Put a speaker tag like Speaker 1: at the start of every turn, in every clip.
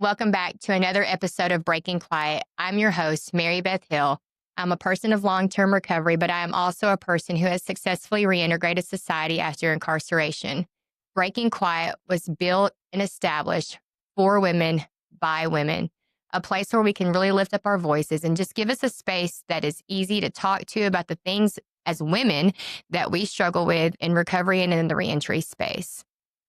Speaker 1: Welcome back to another episode of Breaking Quiet. I'm your host, Marybeth Hill. I'm a person of long-term recovery, but I am also a person who has successfully reintegrated society after incarceration. Breaking Quiet was built and established for women, by women, a place where we can really lift up our voices and just give us a space that is easy to talk to about the things as women that we struggle with in recovery and in the reentry space.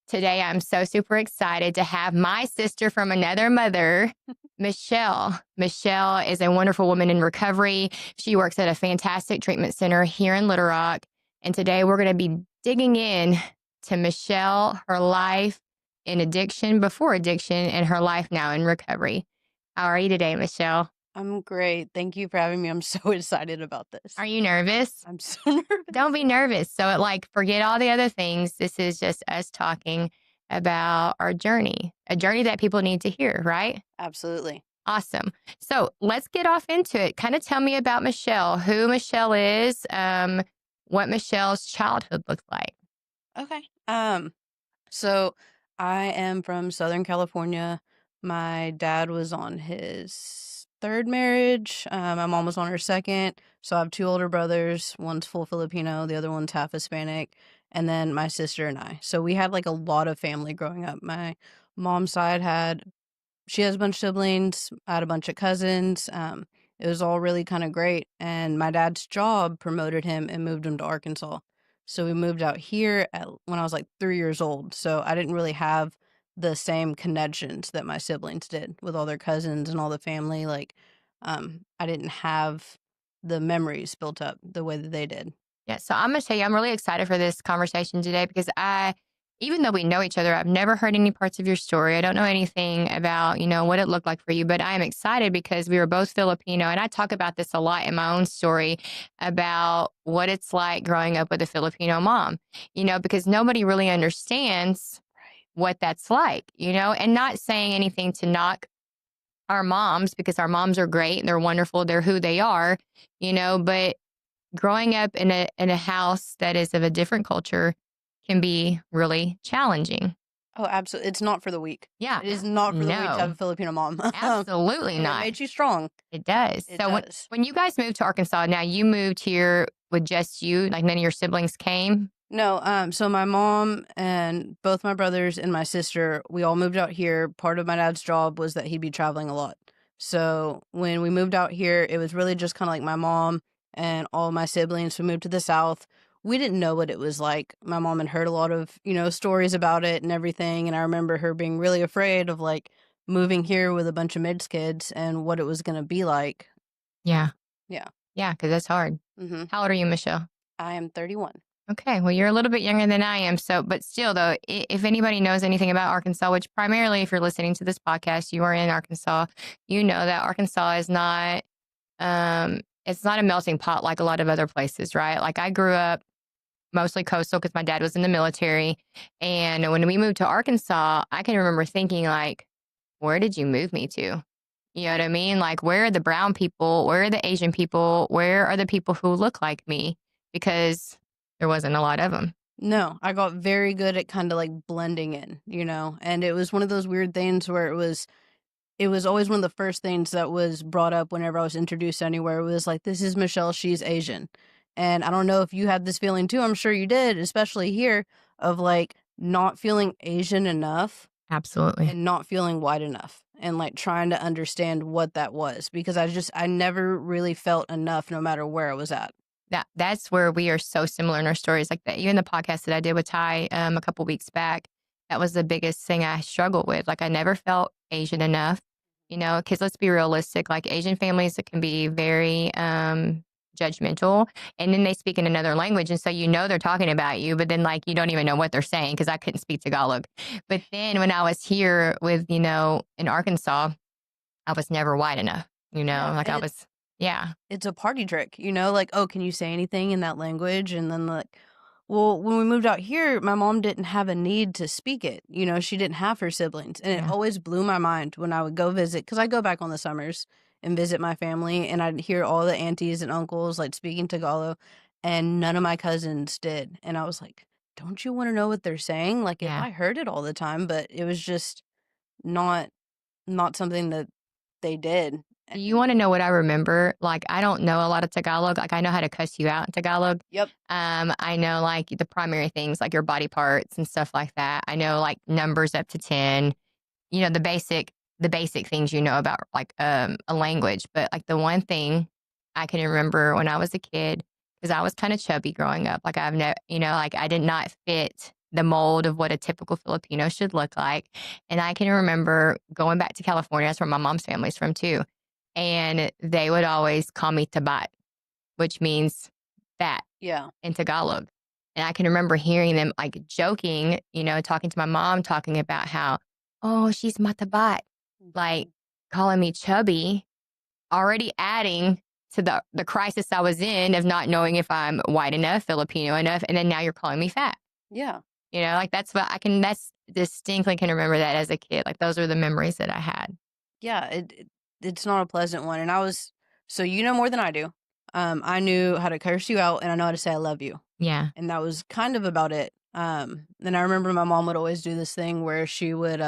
Speaker 1: Today, I'm so super excited to have my sister from another mother, Michelle. Michelle is a wonderful woman in recovery. She works at a fantastic treatment center here in Little Rock. And today we're going to be digging in to Michelle, her life in addiction, before addiction, and her life now in recovery. How are you today, Michelle?
Speaker 2: I'm great. Thank you for having me. I'm so excited about this.
Speaker 1: Are you nervous?
Speaker 2: I'm so nervous.
Speaker 1: Don't be nervous. So, forget all the other things. This is just us talking about our journey, a journey that people need to hear, right?
Speaker 2: Absolutely.
Speaker 1: Awesome. So, let's get off into it. Kind of tell me about Michelle, who Michelle is, what Michelle's childhood looked like.
Speaker 2: Okay. So I am from Southern California. My dad was on his third marriage. My mom was on her second. So I have two older brothers. One's full Filipino, the other one's half Hispanic, and then my sister and I. So we had like a lot of family growing up. My mom's side she has a bunch of siblings. I had a bunch of cousins. It was all really kind of great. And my dad's job promoted him and moved him to Arkansas. So we moved out here when I was like 3 years old. So I didn't really have the same connections that my siblings did with all their cousins and all the family. I didn't have the memories built up the way that they did.
Speaker 1: Yeah. So, I'm going to tell you, I'm really excited for this conversation today because even though we know each other, I've never heard any parts of your story. I don't know anything about, what it looked like for you, but I am excited because we were both Filipino. And I talk about this a lot in my own story about what it's like growing up with a Filipino mom, because nobody really understands what that's like, and not saying anything to knock our moms because our moms are great and they're wonderful. They're who they are, but growing up in a house that is of a different culture can be really challenging.
Speaker 2: Oh, absolutely. It's not for the weak.
Speaker 1: Yeah.
Speaker 2: It is not for the weak to have a Filipino mom.
Speaker 1: Absolutely
Speaker 2: And
Speaker 1: not.
Speaker 2: It made you strong.
Speaker 1: It does.
Speaker 2: It
Speaker 1: So
Speaker 2: does.
Speaker 1: when you guys moved to Arkansas, now you moved here with just you, like none of your siblings came?
Speaker 2: No, so my mom and both my brothers and my sister, we all moved out here. Part of my dad's job was that he'd be traveling a lot. So when we moved out here, it was really just kind of like my mom and all my siblings who moved to the South. We didn't know what it was like. My mom had heard a lot of, stories about it and everything. And I remember her being really afraid of moving here with a bunch of mixed kids and what it was going to be like.
Speaker 1: Yeah.
Speaker 2: Yeah.
Speaker 1: Yeah, because that's hard.
Speaker 2: Mm-hmm.
Speaker 1: How old are you, Michelle?
Speaker 2: I am 31.
Speaker 1: Okay, well, you're a little bit younger than I am. So, but still, though, if anybody knows anything about Arkansas, which primarily, if you're listening to this podcast, you are in Arkansas, you know that Arkansas is not, it's not a melting pot like a lot of other places, right? Like I grew up mostly coastal because my dad was in the military, and when we moved to Arkansas, I can remember thinking like, where did you move me to? You know what I mean? Like, where are the brown people? Where are the Asian people? Where are the people who look like me? Because there wasn't a lot of them.
Speaker 2: No, I got very good at kind of blending in, and it was one of those weird things where it was always one of the first things that was brought up whenever I was introduced anywhere. It was like, this is Michelle, she's Asian. And I don't know if you had this feeling too. I'm sure you did, especially here, of not feeling Asian enough.
Speaker 1: Absolutely.
Speaker 2: And not feeling white enough and trying to understand what that was because I never really felt enough no matter where I was at.
Speaker 1: That's where we are so similar in our stories. Like that, even the podcast that I did with Ty a couple weeks back, that was the biggest thing I struggled with. Like I never felt Asian enough, because let's be realistic. Like Asian families, it can be very judgmental, and then they speak in another language, and so they're talking about you, but then you don't even know what they're saying because I couldn't speak Tagalog. But then when I was here with in Arkansas, I was never white enough. I was. Yeah.
Speaker 2: It's a party trick, oh, can you say anything in that language? And then well, when we moved out here, my mom didn't have a need to speak it. She didn't have her siblings. And it always blew my mind when I would go visit, because I go back on the summers and visit my family, and I'd hear all the aunties and uncles speaking Tagalog, and none of my cousins did. And I was like, don't you want to know what they're saying? If I heard it all the time, but it was just not not something that they did.
Speaker 1: Do you want to know what I remember? Like, I don't know a lot of Tagalog. Like, I know how to cuss you out in Tagalog.
Speaker 2: Yep.
Speaker 1: I know like the primary things, like your body parts and stuff like that. I know like numbers up to 10. You know, the basic things you know about like a language. But like the one thing I can remember when I was a kid, because I was kind of chubby growing up. Like I've never, you know, like I did not fit the mold of what a typical Filipino should look like. And I can remember going back to California. That's where my mom's family's from too. And they would always call me tabat, which means fat
Speaker 2: Yeah.
Speaker 1: in Tagalog. And I can remember hearing them like joking, you know, talking to my mom, talking about how, oh, she's matabat, like calling me chubby, already adding to the crisis I was in of not knowing if I'm white enough, Filipino enough. And then now you're calling me fat.
Speaker 2: Yeah.
Speaker 1: You know, like that's distinctly can remember that as a kid. Like those are the memories that I had.
Speaker 2: Yeah, it's not a pleasant one. And so you know more than I do. I knew how to curse you out, and I know how to say I love you.
Speaker 1: Yeah.
Speaker 2: And that was kind of about it. And I remember my mom would always do this thing where she would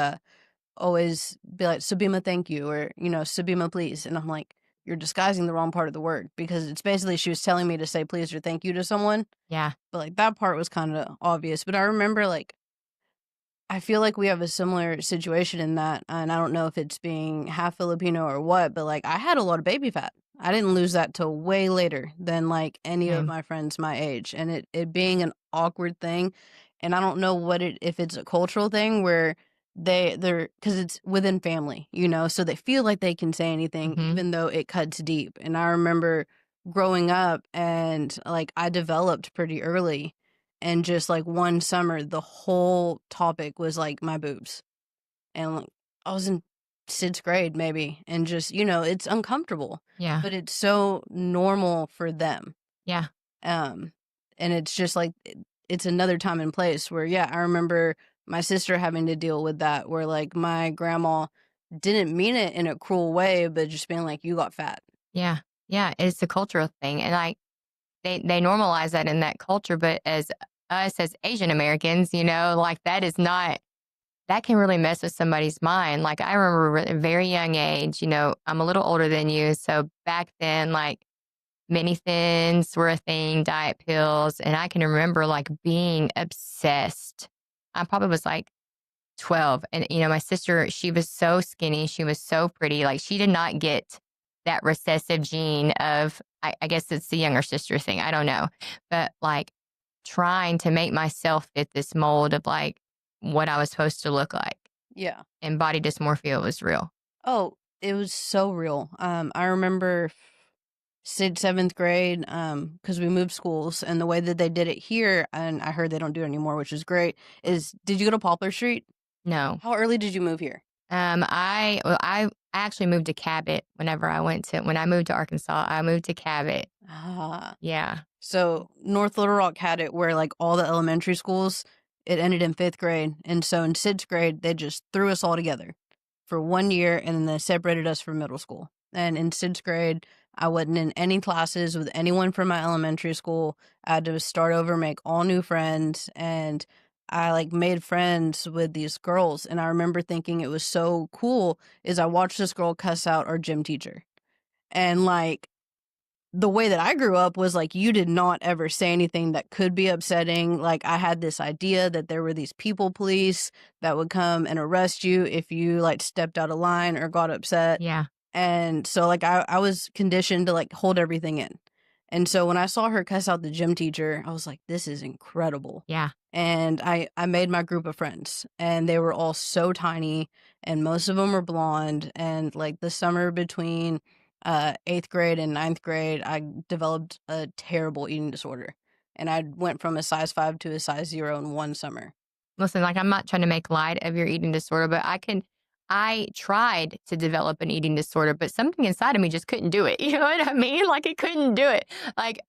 Speaker 2: always be like, Sabima, thank you, or, Sabima, please. And I'm like, you're disguising the wrong part of the word, because it's basically she was telling me to say please or thank you to someone.
Speaker 1: Yeah.
Speaker 2: But like that part was kind of obvious. But I remember like, I feel like we have a similar situation in that, and I don't know if it's being half Filipino or what, but like I had a lot of baby fat. I didn't lose that till way later than like any of
Speaker 1: Same.
Speaker 2: my friends my age, and it being an awkward thing, and I don't know if it's a cultural thing where they're because it's within family, so they feel like they can say anything
Speaker 1: Mhm.
Speaker 2: even though it cuts deep. And I remember growing up, and like I developed pretty early, and just like one summer, the whole topic was like my boobs. And like I was in sixth grade maybe. And just, it's uncomfortable,
Speaker 1: Yeah.
Speaker 2: but it's so normal for them.
Speaker 1: Yeah.
Speaker 2: Um, and it's just like, it's another time and place where, yeah, I remember my sister having to deal with that, where like my grandma didn't mean it in a cruel way, but just being like, you got fat.
Speaker 1: Yeah. Yeah. It's a cultural thing. And like, they normalize that in that culture, but as us as Asian Americans, you know, like that can really mess with somebody's mind. Like I remember at a very young age, you know, I'm a little older than you. So back then, like mini thins were a thing, diet pills. And I can remember like being obsessed. I probably was like 12. And, you know, my sister, she was so skinny. She was so pretty. Like she did not get that recessive gene of, I guess it's the younger sister thing. I don't know. But like trying to make myself fit this mold of like what I was supposed to look like.
Speaker 2: Yeah.
Speaker 1: And body dysmorphia was real.
Speaker 2: Oh, it was so real. I remember seventh grade, because we moved schools, and the way that they did it here, and I heard they don't do it anymore, which is great, is did you go to Poplar Street?
Speaker 1: No.
Speaker 2: How early did you move here?
Speaker 1: I actually moved to Cabot when I moved to Arkansas, I moved to Cabot.
Speaker 2: Ah.
Speaker 1: Yeah.
Speaker 2: So North Little Rock had it where like all the elementary schools, it ended in fifth grade. And so in sixth grade, they just threw us all together for 1 year, and then they separated us from middle school. And in sixth grade, I wasn't in any classes with anyone from my elementary school. I had to start over, make all new friends, and I like made friends with these girls. And I remember thinking it was so cool is I watched this girl cuss out our gym teacher. And like the way that I grew up was like, you did not ever say anything that could be upsetting. Like I had this idea that there were these people police that would come and arrest you if you like stepped out of line or got upset.
Speaker 1: Yeah.
Speaker 2: And so like I was conditioned to like hold everything in. And so when I saw her cuss out the gym teacher, I was like, this is incredible.
Speaker 1: Yeah.
Speaker 2: And I made my group of friends, and they were all so tiny, and most of them were blonde. And like the summer between eighth grade and ninth grade, I developed a terrible eating disorder. And I went from a size 5 to a size 0 in one summer.
Speaker 1: Listen, like I'm not trying to make light of your eating disorder, but I tried to develop an eating disorder, but something inside of me just couldn't do it. You know what I mean? Like it couldn't do it. Like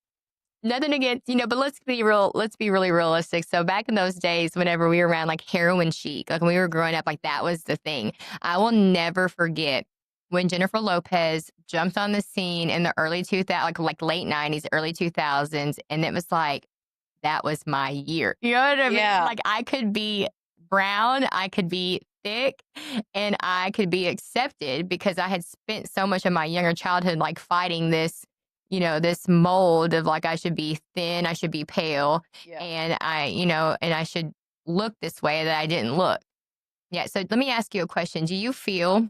Speaker 1: nothing against, you know, but let's be really realistic. So back in those days, whenever we were around like heroin chic, like when we were growing up, like that was the thing. I will never forget when Jennifer Lopez jumped on the scene in the early 2000s, like late 90s, early 2000s. And it was like, that was my year. You know what I mean?
Speaker 2: Yeah.
Speaker 1: Like I could be brown, I could be thick and I could be accepted because I had spent so much of my younger childhood like fighting this, this mold of like I should be thin, I should be pale,
Speaker 2: Yeah.
Speaker 1: and and I should look this way that I didn't look. Yeah. So let me ask you a question. Do you feel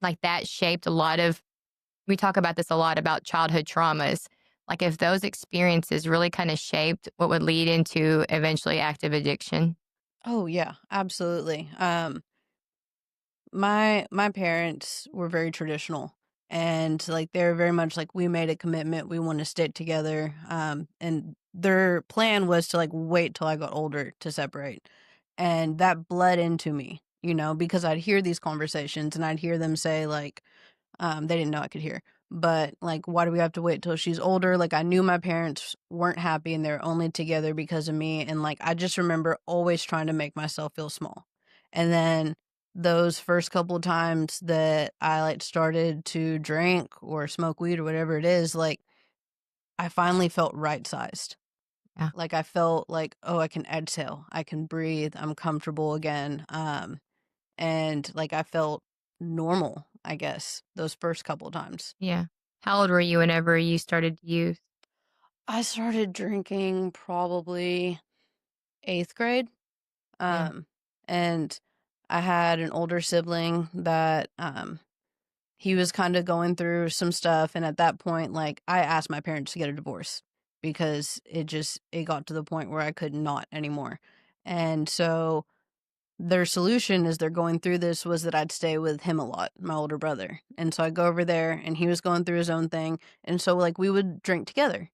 Speaker 1: like that shaped a lot of, we talk about this a lot about childhood traumas. Like if those experiences really kind of shaped what would lead into eventually active addiction?
Speaker 2: Oh yeah, absolutely. My parents were very traditional, and like they're very much like, we made a commitment, we want to stick together. And their plan was to like wait till I got older to separate. And that bled into me, because I'd hear these conversations and I'd hear them say like, they didn't know I could hear. But like, why do we have to wait till she's older? Like, I knew my parents weren't happy and they're only together because of me. And like, I just remember always trying to make myself feel small. And then those first couple of times that I like started to drink or smoke weed or whatever it is, like, I finally felt right sized.
Speaker 1: Yeah,
Speaker 2: Like, I felt like, oh, I can exhale, I can breathe, I'm comfortable again. And like, I felt normal, I guess, those first couple times.
Speaker 1: yeah. How old were you whenever you started to use?
Speaker 2: I started drinking probably 8th grade.
Speaker 1: Yeah,
Speaker 2: Um, and I had an older sibling that he was kind of going through some stuff, and at that point, like, I asked my parents to get a divorce because it got to the point where I could not anymore. And so their solution as they're going through this was that I'd stay with him a lot, my older brother. And so I'd go over there and he was going through his own thing. And so like we would drink together.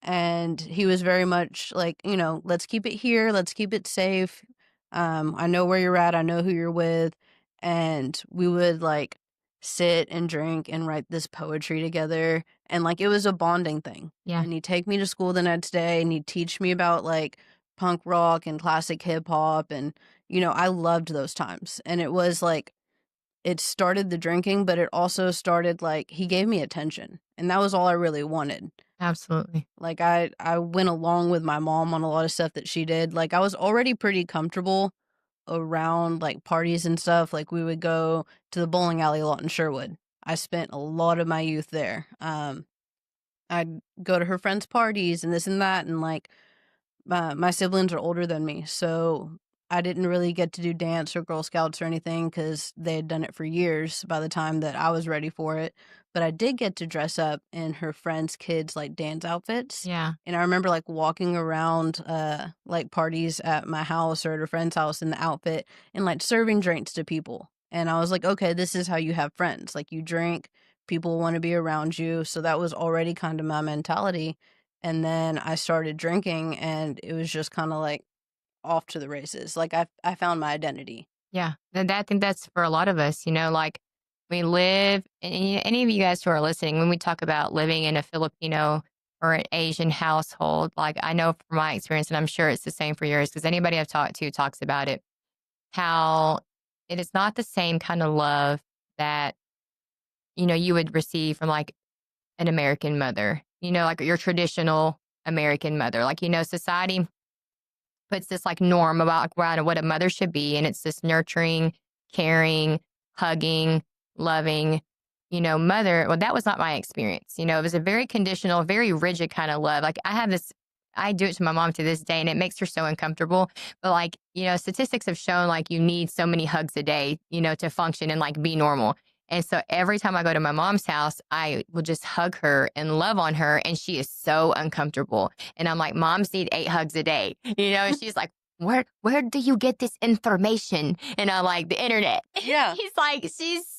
Speaker 2: And he was very much like, let's keep it here, let's keep it safe. I know where you're at, I know who you're with. And we would like sit and drink and write this poetry together, and like it was a bonding thing.
Speaker 1: yeah,
Speaker 2: And he'd take me to school the next day and he'd teach me about like punk rock and classic hip hop. And I loved those times. And it was like, it started the drinking, but it also started like he gave me attention, and that was all I really wanted.
Speaker 1: absolutely.
Speaker 2: Like, I went along with my mom on a lot of stuff that she did. Like, I was already pretty comfortable around, like, parties and stuff. Like, we would go to the bowling alley a lot in Sherwood. I spent a lot of my youth there. I'd go to her friends' parties and this and that, and, like, my siblings are older than me, so I didn't really get to do dance or Girl Scouts or anything because they had done it for years by the time that I was ready for it. But I did get to dress up in her friends' kids' like dance outfits.
Speaker 1: Yeah,
Speaker 2: And I remember like walking around like parties at my house or at a friend's house in the outfit and like serving drinks to people. And I was like, okay, this is how you have friends. Like, you drink, people want to be around you. So that was already kind of my mentality. And then I started drinking and it was just kind of like off to the races. Like, I found my identity.
Speaker 1: yeah. And I think that's for a lot of us, like we live, and any of you guys who are listening, when we talk about living in a Filipino or an Asian household, like I know from my experience, and I'm sure it's the same for yours, because anybody I've talked to talks about it, how it is not the same kind of love that, you would receive from like an American mother, like your traditional American mother. Like, society puts this like norm about around what a mother should be. And it's this nurturing, caring, hugging, loving, mother. Well, that was not my experience. It was a very conditional, very rigid kind of love. Like I do it to my mom to this day and it makes her so uncomfortable. But like, statistics have shown like you need so many hugs a day, to function and like be normal. And so every time I go to my mom's house, I will just hug her and love on her. And she is so uncomfortable. And I'm like, moms need 8 hugs a day, and she's like, where do you get this information? And I'm like, the internet.
Speaker 2: Yeah.
Speaker 1: She's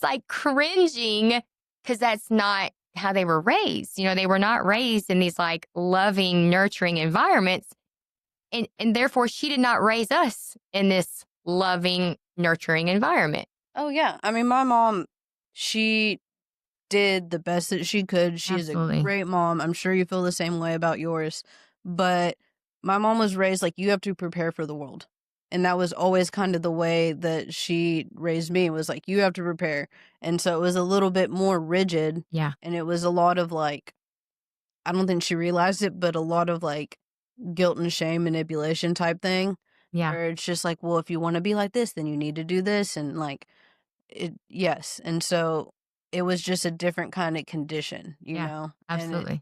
Speaker 1: like cringing because that's not how they were raised. They were not raised in these like loving, nurturing environments. And therefore she did not raise us in this loving, nurturing environment.
Speaker 2: Oh yeah. I mean, my mom, she did the best that she could. She is a
Speaker 1: Absolutely.
Speaker 2: great mom. I'm sure you feel the same way about yours. But my mom was raised like, you have to prepare for the world. And that was always kind of the way that she raised me, was like, you have to prepare. And so it was a little bit more rigid.
Speaker 1: Yeah.
Speaker 2: And it was a lot of like, I don't think she realized it, but a lot of like guilt and shame manipulation type thing.
Speaker 1: Yeah.
Speaker 2: where it's just like, well, if you want to be like this, then you need to do this. And yes. And so it was just a different kind of condition,
Speaker 1: Yeah.
Speaker 2: and
Speaker 1: Absolutely.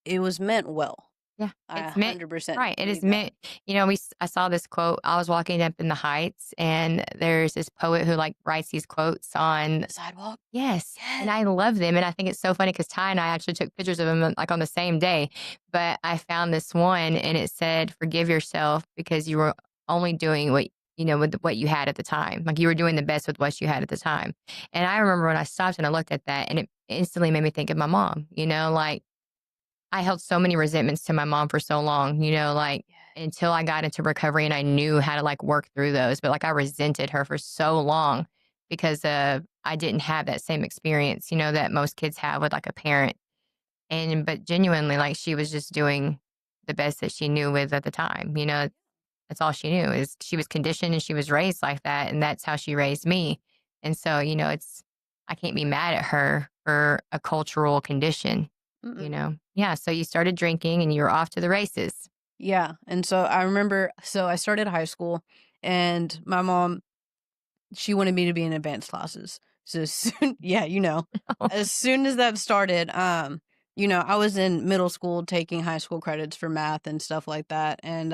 Speaker 2: it was meant well.
Speaker 1: Yeah,
Speaker 2: I
Speaker 1: it's meant
Speaker 2: 100%
Speaker 1: right, it is
Speaker 2: believe that.
Speaker 1: meant I saw this quote, I was walking up in the Heights, and there's this poet who, like, writes these quotes on
Speaker 2: The sidewalk?
Speaker 1: yes, and
Speaker 2: Yes.
Speaker 1: I love them, and I think it's so funny because Ty and I actually took pictures of them, like, on the same day, but I found this one, and it said, "Forgive yourself because you were only doing with what you had at the time." Like, you were doing the best with what you had at the time, and I remember when I stopped and I looked at that, and it instantly made me think of my mom, like, I held so many resentments to my mom for so long, like until I got into recovery and I knew how to like work through those. But like I resented her for so long because I didn't have that same experience, that most kids have with like a parent. But genuinely, like she was just doing the best that she knew with at the time. That's all she knew is she was conditioned and she was raised like that. And that's how she raised me. And so, I can't be mad at her for a cultural condition.
Speaker 2: Mm-mm.
Speaker 1: Yeah, so you started drinking and you were off to the races.
Speaker 2: Yeah. And so I remember, so I started high school, and my mom, she wanted me to be in advanced classes. So as soon, yeah, as soon as that started, I was in middle school taking high school credits for math and stuff like that. And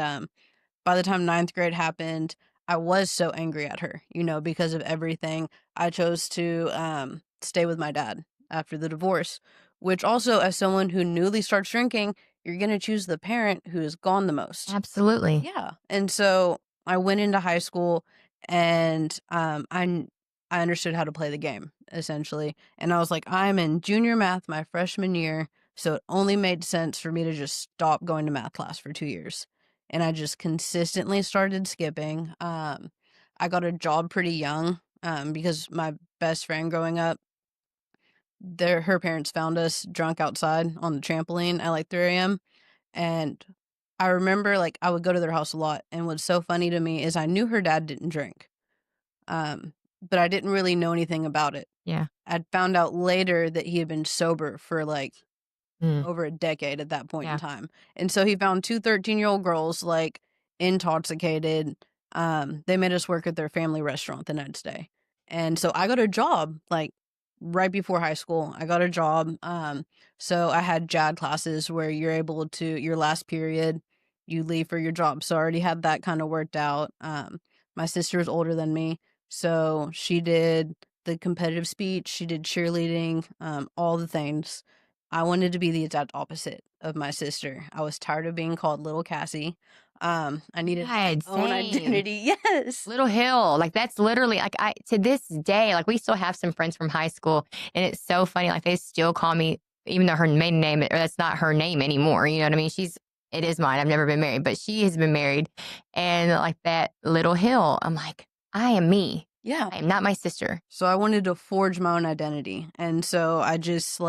Speaker 2: by the time ninth grade happened, I was so angry at her, because of everything. I chose to stay with my dad after the divorce, which also, as someone who newly starts drinking, you're going to choose the parent who has gone the most.
Speaker 1: Absolutely.
Speaker 2: Yeah. And so I went into high school, and I understood how to play the game essentially. And I was like, I'm in junior math my freshman year, so it only made sense for me to just stop going to math class for 2 years. And I just consistently started skipping. I got a job pretty young, because my best friend growing up, her parents found us drunk outside on the trampoline at like 3 a.m. And I remember, like, I would go to their house a lot, and what's so funny to me is I knew her dad didn't drink, but I didn't really know anything about it.
Speaker 1: Yeah.
Speaker 2: I'd found out later that he had been sober for, like,
Speaker 1: Mm,
Speaker 2: over a decade at that point in
Speaker 1: yeah.
Speaker 2: time, and so he found 2 13-year-old girls, like, intoxicated. They made us work at their family restaurant the next day, and so I got a job, like, right before high school. I got a job, so I had JAD classes where you're able to your last period, you leave for your job, so I already had that kinda worked out. My sister is older than me, so she did the competitive speech, she did cheerleading, all the things. I wanted to be the exact opposite of my sister. I was tired of being called Little Cassie. I needed my
Speaker 1: God,
Speaker 2: own
Speaker 1: same.
Speaker 2: identity. Yes.
Speaker 1: Little Hill, like that's literally like I to this day, like we still have some friends from high school, and it's so funny. Like they still call me, even though her maiden name or that's not her name anymore. You know what I mean? It is mine. I've never been married, but she has been married, and like that Little Hill, I'm like, I am me.
Speaker 2: Yeah.
Speaker 1: I am not my sister.
Speaker 2: So I wanted to forge my own identity. And so I just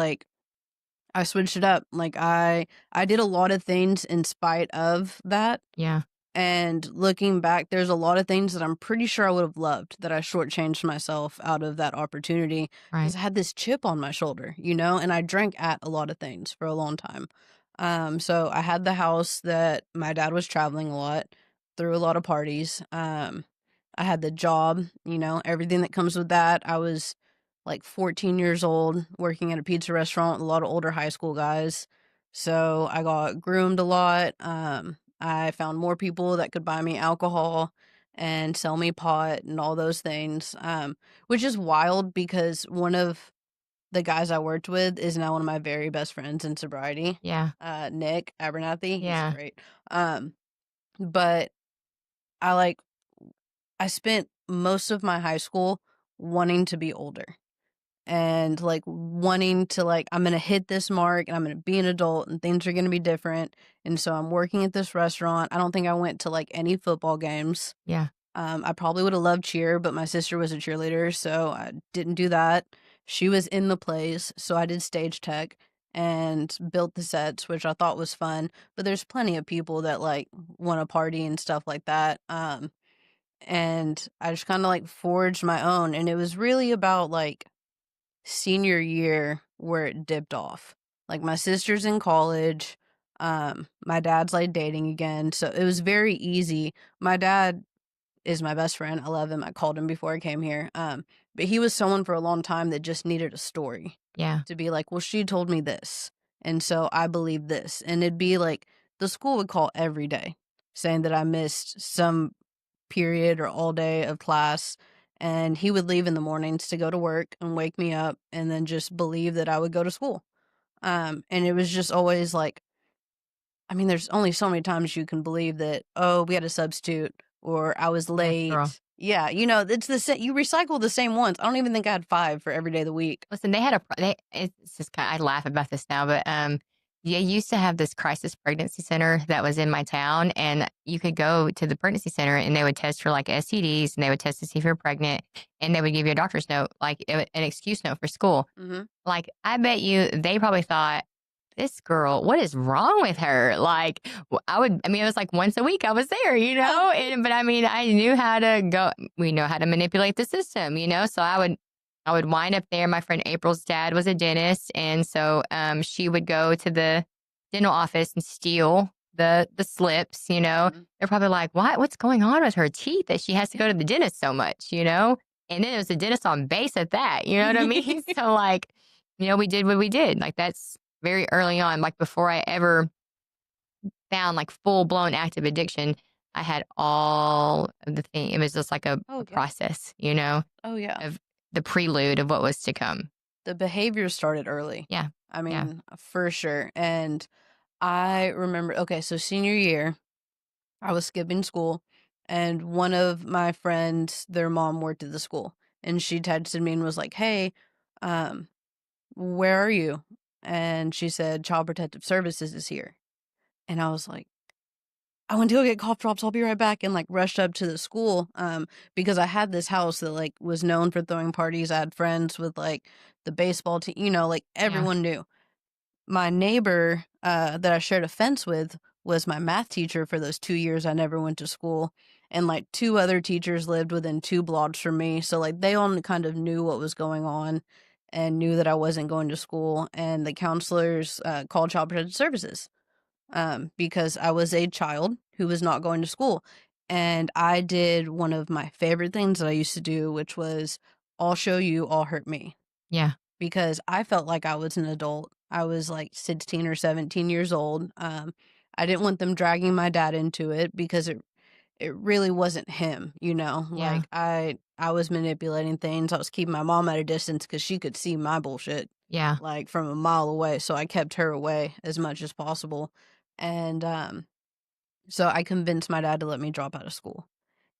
Speaker 2: I switched it up. Like I did a lot of things in spite of that.
Speaker 1: Yeah.
Speaker 2: And looking back, there's a lot of things that I'm pretty sure I would have loved that I shortchanged myself out of that opportunity because
Speaker 1: Right.
Speaker 2: I had this chip on my shoulder, and I drank at a lot of things for a long time. So I had the house that my dad was traveling a lot, threw a lot of parties. I had the job, everything that comes with that. I was like 14 years old working at a pizza restaurant with a lot of older high school guys. So I got groomed a lot. I found more people that could buy me alcohol and sell me pot and all those things, which is wild because one of the guys I worked with is now one of my very best friends in sobriety.
Speaker 1: Yeah.
Speaker 2: Nick Abernathy, he's
Speaker 1: Yeah.
Speaker 2: great. But I like I spent most of my high school wanting to be older and like wanting to I'm going to hit this mark and I'm going to be an adult and things are going to be different. And so I'm working at this restaurant. I don't think I went to like any football games.
Speaker 1: Yeah.
Speaker 2: I probably would have loved cheer, but my sister was a cheerleader, so I didn't do that. She was in the plays, so I did stage tech and built the sets, which I thought was fun. But there's plenty of people that like want to party and stuff like that. And I just kind of like forged my own, and it was really about like senior year where it dipped off. Like my sister's in college. My dad's like dating again, so it was very easy. My dad is my best friend. I love him. I called him before I came here. But he was someone for a long time that just needed a story
Speaker 1: Yeah.
Speaker 2: to be like, well, she told me this, and so I believe this. And it'd be like the school would call every day saying that I missed some period or all day of class, and he would leave in the mornings to go to work and wake me up and then just believe that I would go to school. And it was just always like, I mean, there's only so many times you can believe that, oh, we had a substitute or I was
Speaker 1: Yes, girl.
Speaker 2: late. Yeah, it's the same. You recycle the same ones. I don't even think I had 5 for every day of the week.
Speaker 1: Listen, they had a it's just kind I laugh about this now, but, they used to have this crisis pregnancy center that was in my town, and you could go to the pregnancy center, and they would test for, like, STDs, and they would test to see if you're pregnant, and they would give you a doctor's note, like, an excuse note for school.
Speaker 2: Mhm.
Speaker 1: Like, I bet you they probably thought, "This girl, what is wrong with her?" Like, I mean, it was like once a week I was there,
Speaker 2: Yeah.
Speaker 1: but I mean, I knew how to go, we know how to manipulate the system, so I would wind up there. My friend April's dad was a dentist, and so she would go to the dental office and steal the slips.
Speaker 2: Mhm.
Speaker 1: They're probably like, "What? What's going on with her teeth that she has to go to the dentist so much?" And then it was a dentist on base at that. You know what I mean? So like, we did what we did. Like that's very early on. Like before I ever found like full blown active addiction, I had all of the thing. It was just like a
Speaker 2: Oh, yeah.
Speaker 1: process,
Speaker 2: Oh, yeah.
Speaker 1: of the prelude of what was to come.
Speaker 2: The behavior started early.
Speaker 1: Yeah.
Speaker 2: I
Speaker 1: Yeah.
Speaker 2: mean, for sure. And I remember, okay, so senior year, I was skipping school, and one of my friends, their mom worked at the school, and she texted me and was like, "Hey, um, where are you?" And she said, "Child Protective Services is here." And I was like, "I went to go get cough drops. I'll be right back." And like rushed up to the school, because I had this house that like was known for throwing parties. I had friends with like the baseball team, like
Speaker 1: Yeah.
Speaker 2: everyone knew. My neighbor, that I shared a fence with was my math teacher for those 2 years I never went to school, and, like, 2 other teachers lived within 2 blocks from me, so, like, they all kind of knew what was going on and knew that I wasn't going to school, and the counselors, called Child Protective Services, because I was a child who was not going to school, and I did one of my favorite things that I used to do, which was, "I'll show you, I'll hurt me."
Speaker 1: Yeah.
Speaker 2: Because I felt like I was an adult. I was like 16 or 17 years old. I didn't want them dragging my dad into it because it really wasn't him,
Speaker 1: Yeah.
Speaker 2: Like I was manipulating things. I was keeping my mom at a distance cuz she could see my bullshit
Speaker 1: Yeah.
Speaker 2: like from a mile away, so I kept her away as much as possible. And so I convinced my dad to let me drop out of school.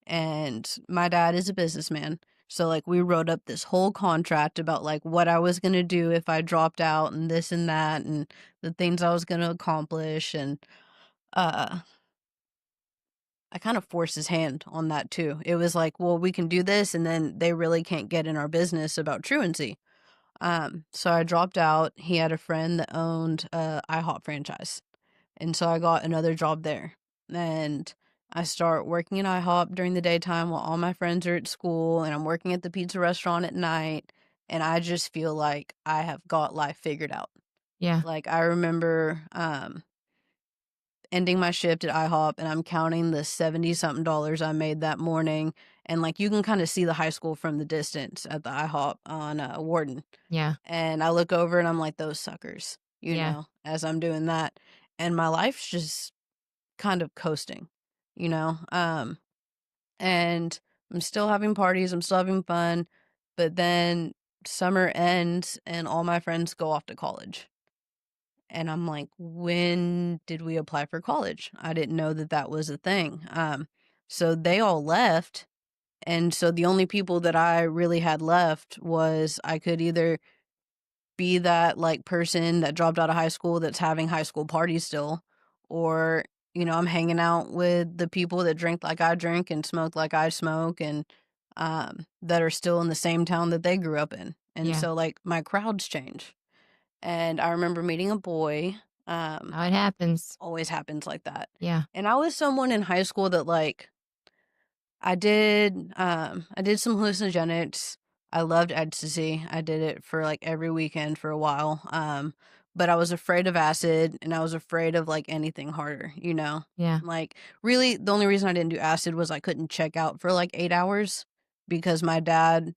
Speaker 2: And my dad is a businessman. So like we wrote up this whole contract about like what I was going to do if I dropped out and this and that and the things I was going to accomplish and uh I kind of forced his hand on that too. It was like, well, we can do this and then they really can't get in our business about truancy. So I dropped out. He had a friend that owned a IHOP franchise. And so I got another job there. And I start working in IHOP during the daytime while all my friends are at school, and I'm working at the pizza restaurant at night. And I just feel like I have got life figured out.
Speaker 1: Yeah.
Speaker 2: Like I remember ending my shift at IHOP and I'm counting the 70 something dollars I made that morning. And like you can kind of see the high school from the distance at the IHOP on Warden.
Speaker 1: Yeah.
Speaker 2: And I look over and I'm like, those suckers,
Speaker 1: Yeah.
Speaker 2: as I'm doing that. And my life's just kind of coasting, you know? And I'm still having parties, I'm still having fun, but then summer ends and all my friends go off to college. And I'm like, when did we apply for college? I didn't know that that was a thing. So they all left. And so the only people that I really had left was I could either be that like person that dropped out of high school that's having high school parties still, or I'm hanging out with the people that drink like I drink and smoke like I smoke, and that are still in the same town that they grew up in. And
Speaker 1: Yeah.
Speaker 2: so like my crowds change. And I remember meeting a boy.
Speaker 1: How it happens.
Speaker 2: Always happens like that.
Speaker 1: Yeah.
Speaker 2: And I was someone in high school that like I did some hallucinogenics. I loved ecstasy. I did it for like every weekend for a while. but I was afraid of acid and I was afraid of like anything harder, you know?
Speaker 1: Yeah.
Speaker 2: Like, really, the only reason I didn't do acid was I couldn't check out for like 8 hours because my dad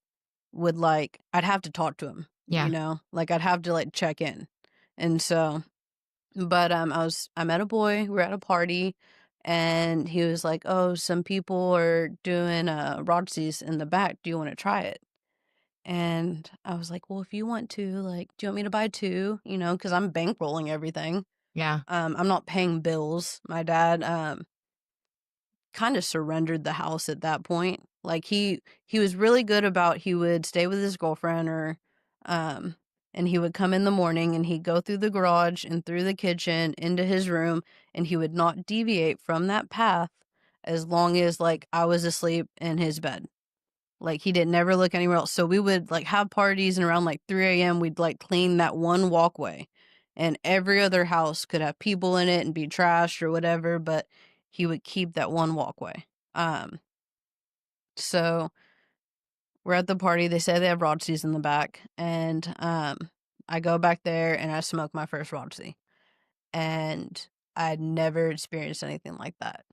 Speaker 2: would like, I'd have to talk to him,
Speaker 1: Yeah.
Speaker 2: you know? Like, I'd have to like check in. And so, but I met a boy, we were at a party, and he was like, "Oh, some people are doing Rotsies in the back. Do you want to try it?" And I was like, "Well, if you want to, like, do you want me to buy two? You know, because I'm bankrolling everything.
Speaker 1: Yeah.
Speaker 2: I'm not paying bills. My dad kind of surrendered the house at that point. Like he was really good about he would stay with his girlfriend or um and he would come in the morning and he'd go through the garage and through the kitchen into his room and he would not deviate from that path as long as like I was asleep in his bed. Like he did never look anywhere else. So we would like have parties and around like 3 a.m. we'd like clean that one walkway. And every other house could have people in it and be trashed or whatever, but he would keep that one walkway. Um, so we're at the party. They say they have Rotsies in the back, and I go back there and I smoke my first Rotsie, and I'd never experienced anything like that.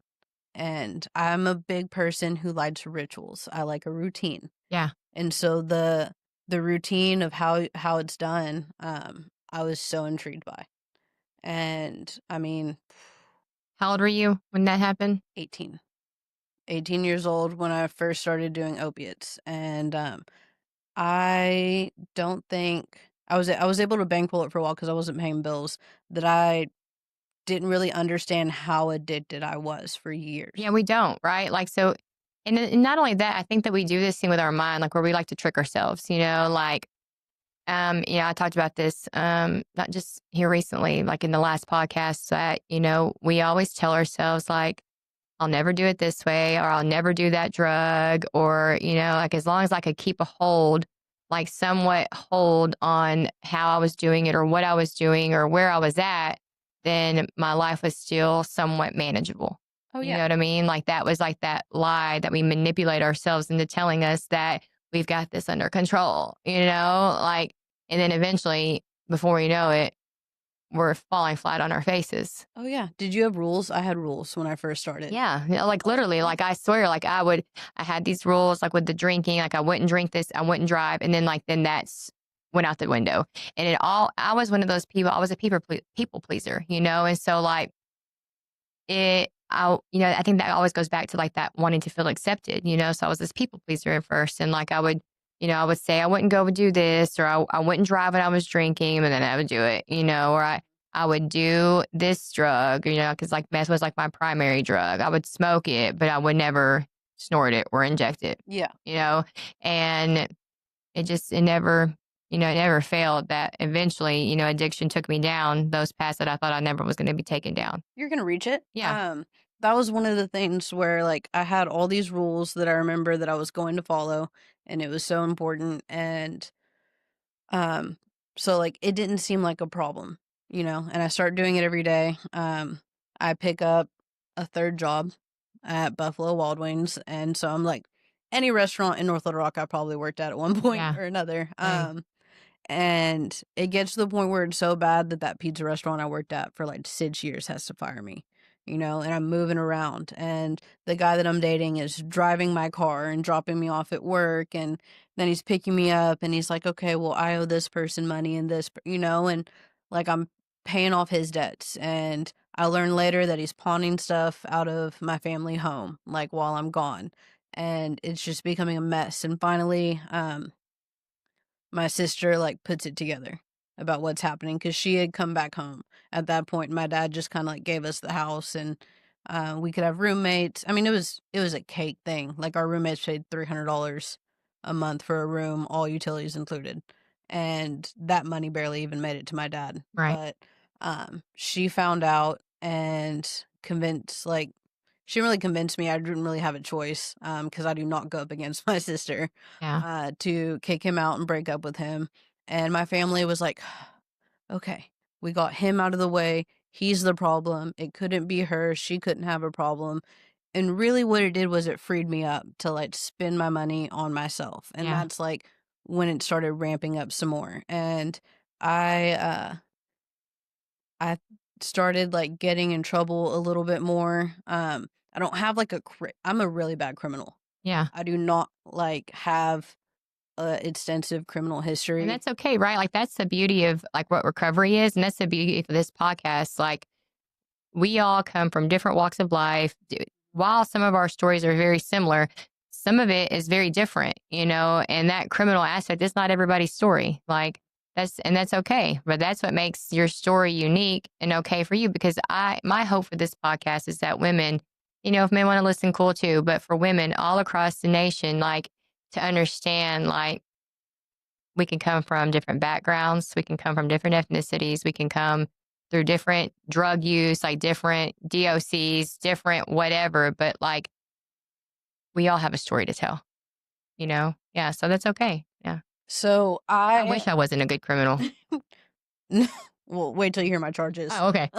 Speaker 2: And I'm a big person who likes rituals. I like a routine.
Speaker 1: Yeah.
Speaker 2: And so the routine of how it's done, I was so intrigued by. And I mean,
Speaker 1: How old were you when that happened?
Speaker 2: 18. 18 years old when I first started doing opiates. And I don't think I was able to bankroll it for a while because I wasn't paying bills. That I didn't really understand how addicted I was for
Speaker 1: Yeah,
Speaker 2: years.
Speaker 1: we don't, right? Like, so, and not only that, I think that we do this thing with our mind, like where we like to trick ourselves, like, yeah, I talked about this, not just here recently, like in the last podcast that, we always tell ourselves like, I'll never do it this way, or I'll never do that drug, or, like as long as I could keep a hold, like somewhat hold on how I was doing it or what I was doing or where I was at, then my life was still somewhat manageable.
Speaker 2: Oh
Speaker 1: You
Speaker 2: yeah.
Speaker 1: know what I mean? Like that was like that lie that we manipulate ourselves into telling us that we've got this under control, like, and then eventually, before you know it, we're falling flat on our faces.
Speaker 2: Oh yeah. Did you have rules? I had rules when I first started.
Speaker 1: Yeah, like literally, like I swear, like I had these rules, like with the drinking, like I wouldn't drink this, I wouldn't drive, and then then that's went out the window. And I was one of those people. I was a people pleaser, and so like I think that always goes back to like that wanting to feel accepted, So I was this people pleaser at first, and like I would say I wouldn't go and do this, or I wouldn't drive when I was drinking, and then I would do it, or I would do this drug, because like meth was like my primary drug. I would smoke it, but I would never snort it or inject it,
Speaker 2: Yeah.
Speaker 1: and it never failed that eventually, addiction took me down those paths that I thought I never was going to be taken down.
Speaker 2: You're gonna reach it.
Speaker 1: Yeah.
Speaker 2: That was one of the things where like I had all these rules that I remember that I was going to follow, and it was so important. And um, so like it didn't seem like a problem, And I start doing it every day. I pick up a third job at Buffalo Wild Wings, and so I'm like any restaurant in North Little Rock I probably worked at one point
Speaker 1: Yeah.
Speaker 2: or another.
Speaker 1: Same.
Speaker 2: And it gets to the point where it's so bad that that pizza restaurant I worked at for like 6 years has to fire me, and I'm moving around. And the guy that I'm dating is driving my car and dropping me off at work. And then he's picking me up and he's like, okay, well, I owe this person money and and like I'm paying off his debts. And I learned later that he's pawning stuff out of my family home, like while I'm gone. And it's just becoming a mess. And finally, my sister like puts it together about what's happening because she had come back home at that point. My dad just kind of like gave us the house, and we could have roommates. I mean, it was a cake thing. Like our roommates paid $300 a month for a room, all utilities included, and that money barely even made it to my dad.
Speaker 1: Right.
Speaker 2: But she found out and convinced like she didn't really convince me. I didn't really have a choice because I do not go up against my sister
Speaker 1: Yeah.
Speaker 2: to kick him out and break up with him. And my family was like, okay, we got him out of the way. He's the problem. It couldn't be her. She couldn't have a problem. And really what it did was it freed me up to like spend my money on myself. And
Speaker 1: Yeah.
Speaker 2: that's like when it started ramping up some more. And I I started like getting in trouble a little bit more. I don't have like I'm a really bad criminal.
Speaker 1: Yeah.
Speaker 2: I do not like have a extensive criminal
Speaker 1: And
Speaker 2: history.
Speaker 1: that's okay, right? Like that's the beauty of like what recovery is. And that's the beauty of this podcast. Like we all come from different walks of life. While some of our stories are very similar, some of it is very different, and that criminal aspect is not everybody's story. Like that's okay. But that's what makes your story unique and okay for you. Because my hope for this podcast is that women, if men want to listen, cool too, but for women all across the nation, like to understand, like, we can come from different backgrounds. We can come from different ethnicities. We can come through different drug use, like different DOCs, different whatever. But like we all have a story to tell, Yeah. So that's okay. Yeah.
Speaker 2: So
Speaker 1: I wish I wasn't a good criminal.
Speaker 2: well, wait till you hear my charges.
Speaker 1: Oh, okay.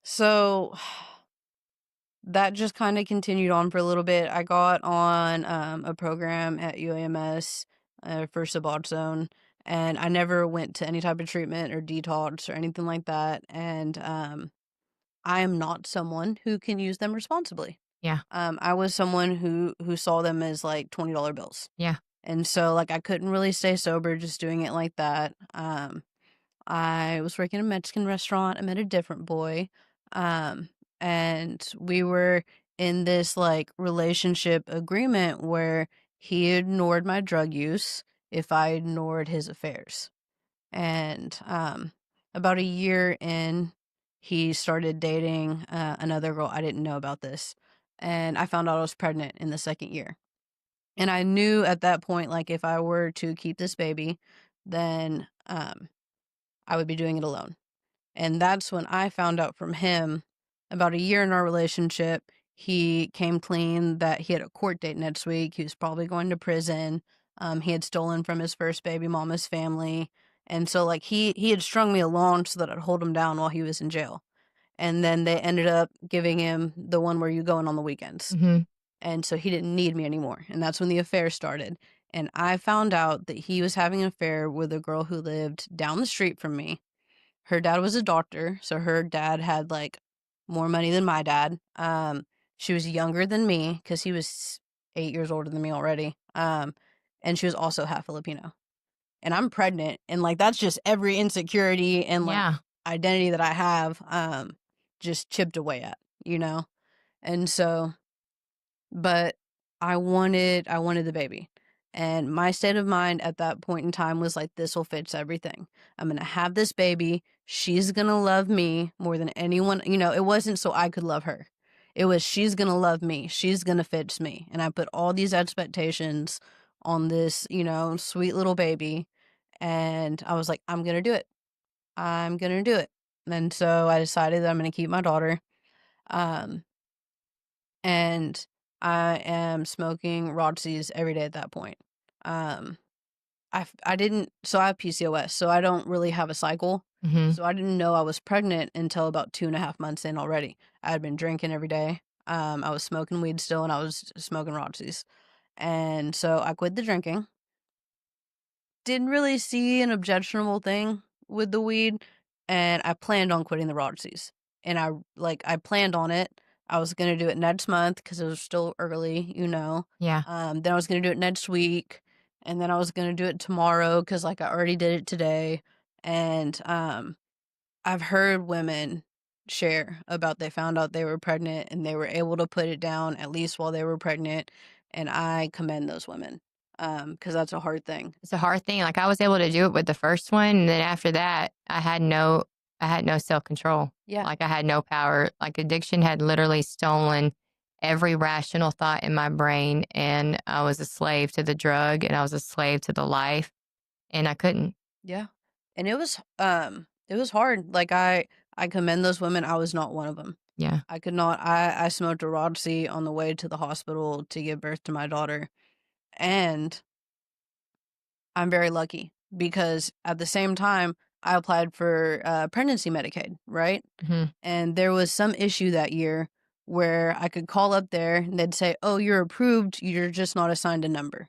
Speaker 2: So that just kind of continued on for a little bit. I got on a program at UAMS for Suboxone, and I never went to any type of treatment or detox or anything like that. And I am not someone who can use them responsibly.
Speaker 1: Yeah.
Speaker 2: I was someone who saw them as like $20 bills.
Speaker 1: Yeah.
Speaker 2: And so like I couldn't really stay sober just doing it like that. I was working in a Mexican restaurant. I met a different boy. And we were in this like relationship agreement where he ignored my drug use if I ignored his affairs. And about a year in, he started dating another girl. I didn't know about this. And I found out I was pregnant in the second year. And I knew at that point, like, if I were to keep this baby, then I would be doing it alone. And that's when I found out from him, about a year in our relationship, he came clean that he had a court date next week. He was probably going to prison. He had stolen from his first baby mama's family. And so, like, he had strung me along so that I'd hold him down while he was in jail. And then they ended up giving him the one where you go in on the weekends.
Speaker 1: Mm-hmm.
Speaker 2: And so he didn't need me anymore. And that's when the affair started. And I found out that he was having an affair with a girl who lived down the street from me. Her dad was a doctor, so her dad had like more money than my dad. She was younger than me because he was 8 years older than me already. And she was also half Filipino. And I'm pregnant, and like that's just every insecurity and like identity that I have just chipped away at, And so, but I wanted the baby. And my state of mind at that point in time was like, this will fix everything. I'm going to have this baby. She's going to love me more than anyone. It wasn't so I could love her. It was, she's going to love me. She's going to fix me. And I put all these expectations on this, sweet little baby. And I was like, I'm going to do it. I'm going to do it. And so I decided that I'm going to keep my daughter. And I am smoking Rotsies every day at that point. I didn't, so I have PCOS, so I don't really have a cycle.
Speaker 1: Mm-hmm.
Speaker 2: So I didn't know I was pregnant until about 2.5 months in already. I had been drinking every day. I was smoking weed still, and I was smoking Rotsies. And so I quit the drinking. Didn't really see an objectionable thing with the weed, and I planned on quitting the Rotsies. And I planned on it. I was going to do it next month because it was still early,
Speaker 1: Yeah.
Speaker 2: Then I was going to do it next week. And then I was going to do it tomorrow because, like, I already did it today. And I've heard women share about they found out they were pregnant and they were able to put it down at least while they were pregnant. And I commend those women because that's a hard thing.
Speaker 1: It's a hard thing. Like I was able to do it with the first one. And then after that, I had no self-control.
Speaker 2: Yeah.
Speaker 1: Like I had no power. Like addiction had literally stolen every rational thought in my brain. And I was a slave to the drug and I was a slave to the life. And I couldn't.
Speaker 2: Yeah. And it was hard. Like I commend those women. I was not one of them.
Speaker 1: Yeah.
Speaker 2: I could not. I smoked a Rodsi on the way to the hospital to give birth to my daughter. And I'm very lucky because at the same time, I applied for pregnancy Medicaid, right?
Speaker 1: Mm-hmm.
Speaker 2: And there was some issue that year where I could call up there and they'd say, oh, you're approved. You're just not assigned a number.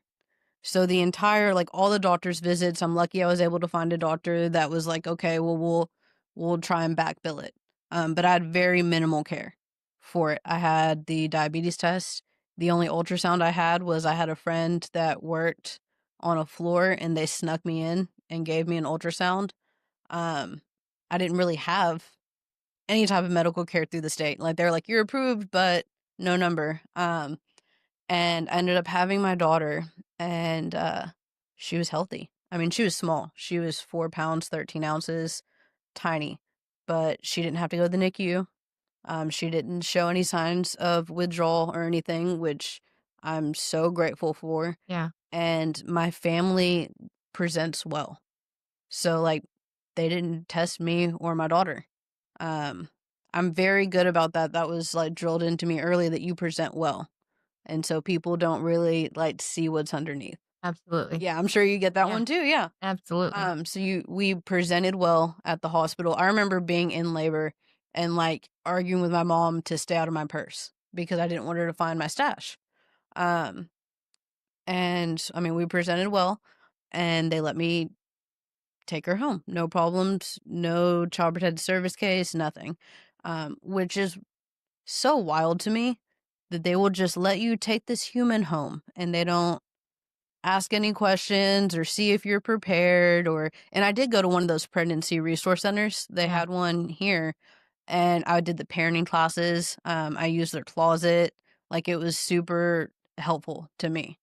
Speaker 2: So the entire, like all the doctor's visits, I'm lucky I was able to find a doctor that was like, okay, well, we'll try and back bill it. But I had very minimal care for it. I had the diabetes test. The only ultrasound I had was I had a friend that worked on a floor and they snuck me in and gave me an ultrasound. I didn't really have any type of medical care through the state. Like they're like, you're approved, but no number. And I ended up having my daughter, and she was healthy. I mean, she was small. She was 4 pounds, 13 ounces, tiny, but she didn't have to go to the NICU. She didn't show any signs of withdrawal or anything, which I'm so grateful for.
Speaker 1: Yeah.
Speaker 2: And my family presents well. So, like, they didn't test me or my daughter. Um, I'm very good about that. That was like drilled into me early that you present well. And so people don't really like see what's underneath.
Speaker 1: Absolutely.
Speaker 2: Yeah, I'm sure you get that
Speaker 1: Yeah.
Speaker 2: one too. Yeah.
Speaker 1: Absolutely.
Speaker 2: So we presented well at the hospital. I remember being in labor and like arguing with my mom to stay out of my purse because I didn't want her to find my stash. Um, and I mean, we presented well and they let me take her home. No problems, no child protective service case, nothing. Which is so wild to me that they will just let you take this human home and they don't ask any questions or see if you're prepared or and I did go to one of those pregnancy resource centers. They
Speaker 1: Yeah.
Speaker 2: had one here and I did the parenting classes. I used their closet. Like it was super helpful to me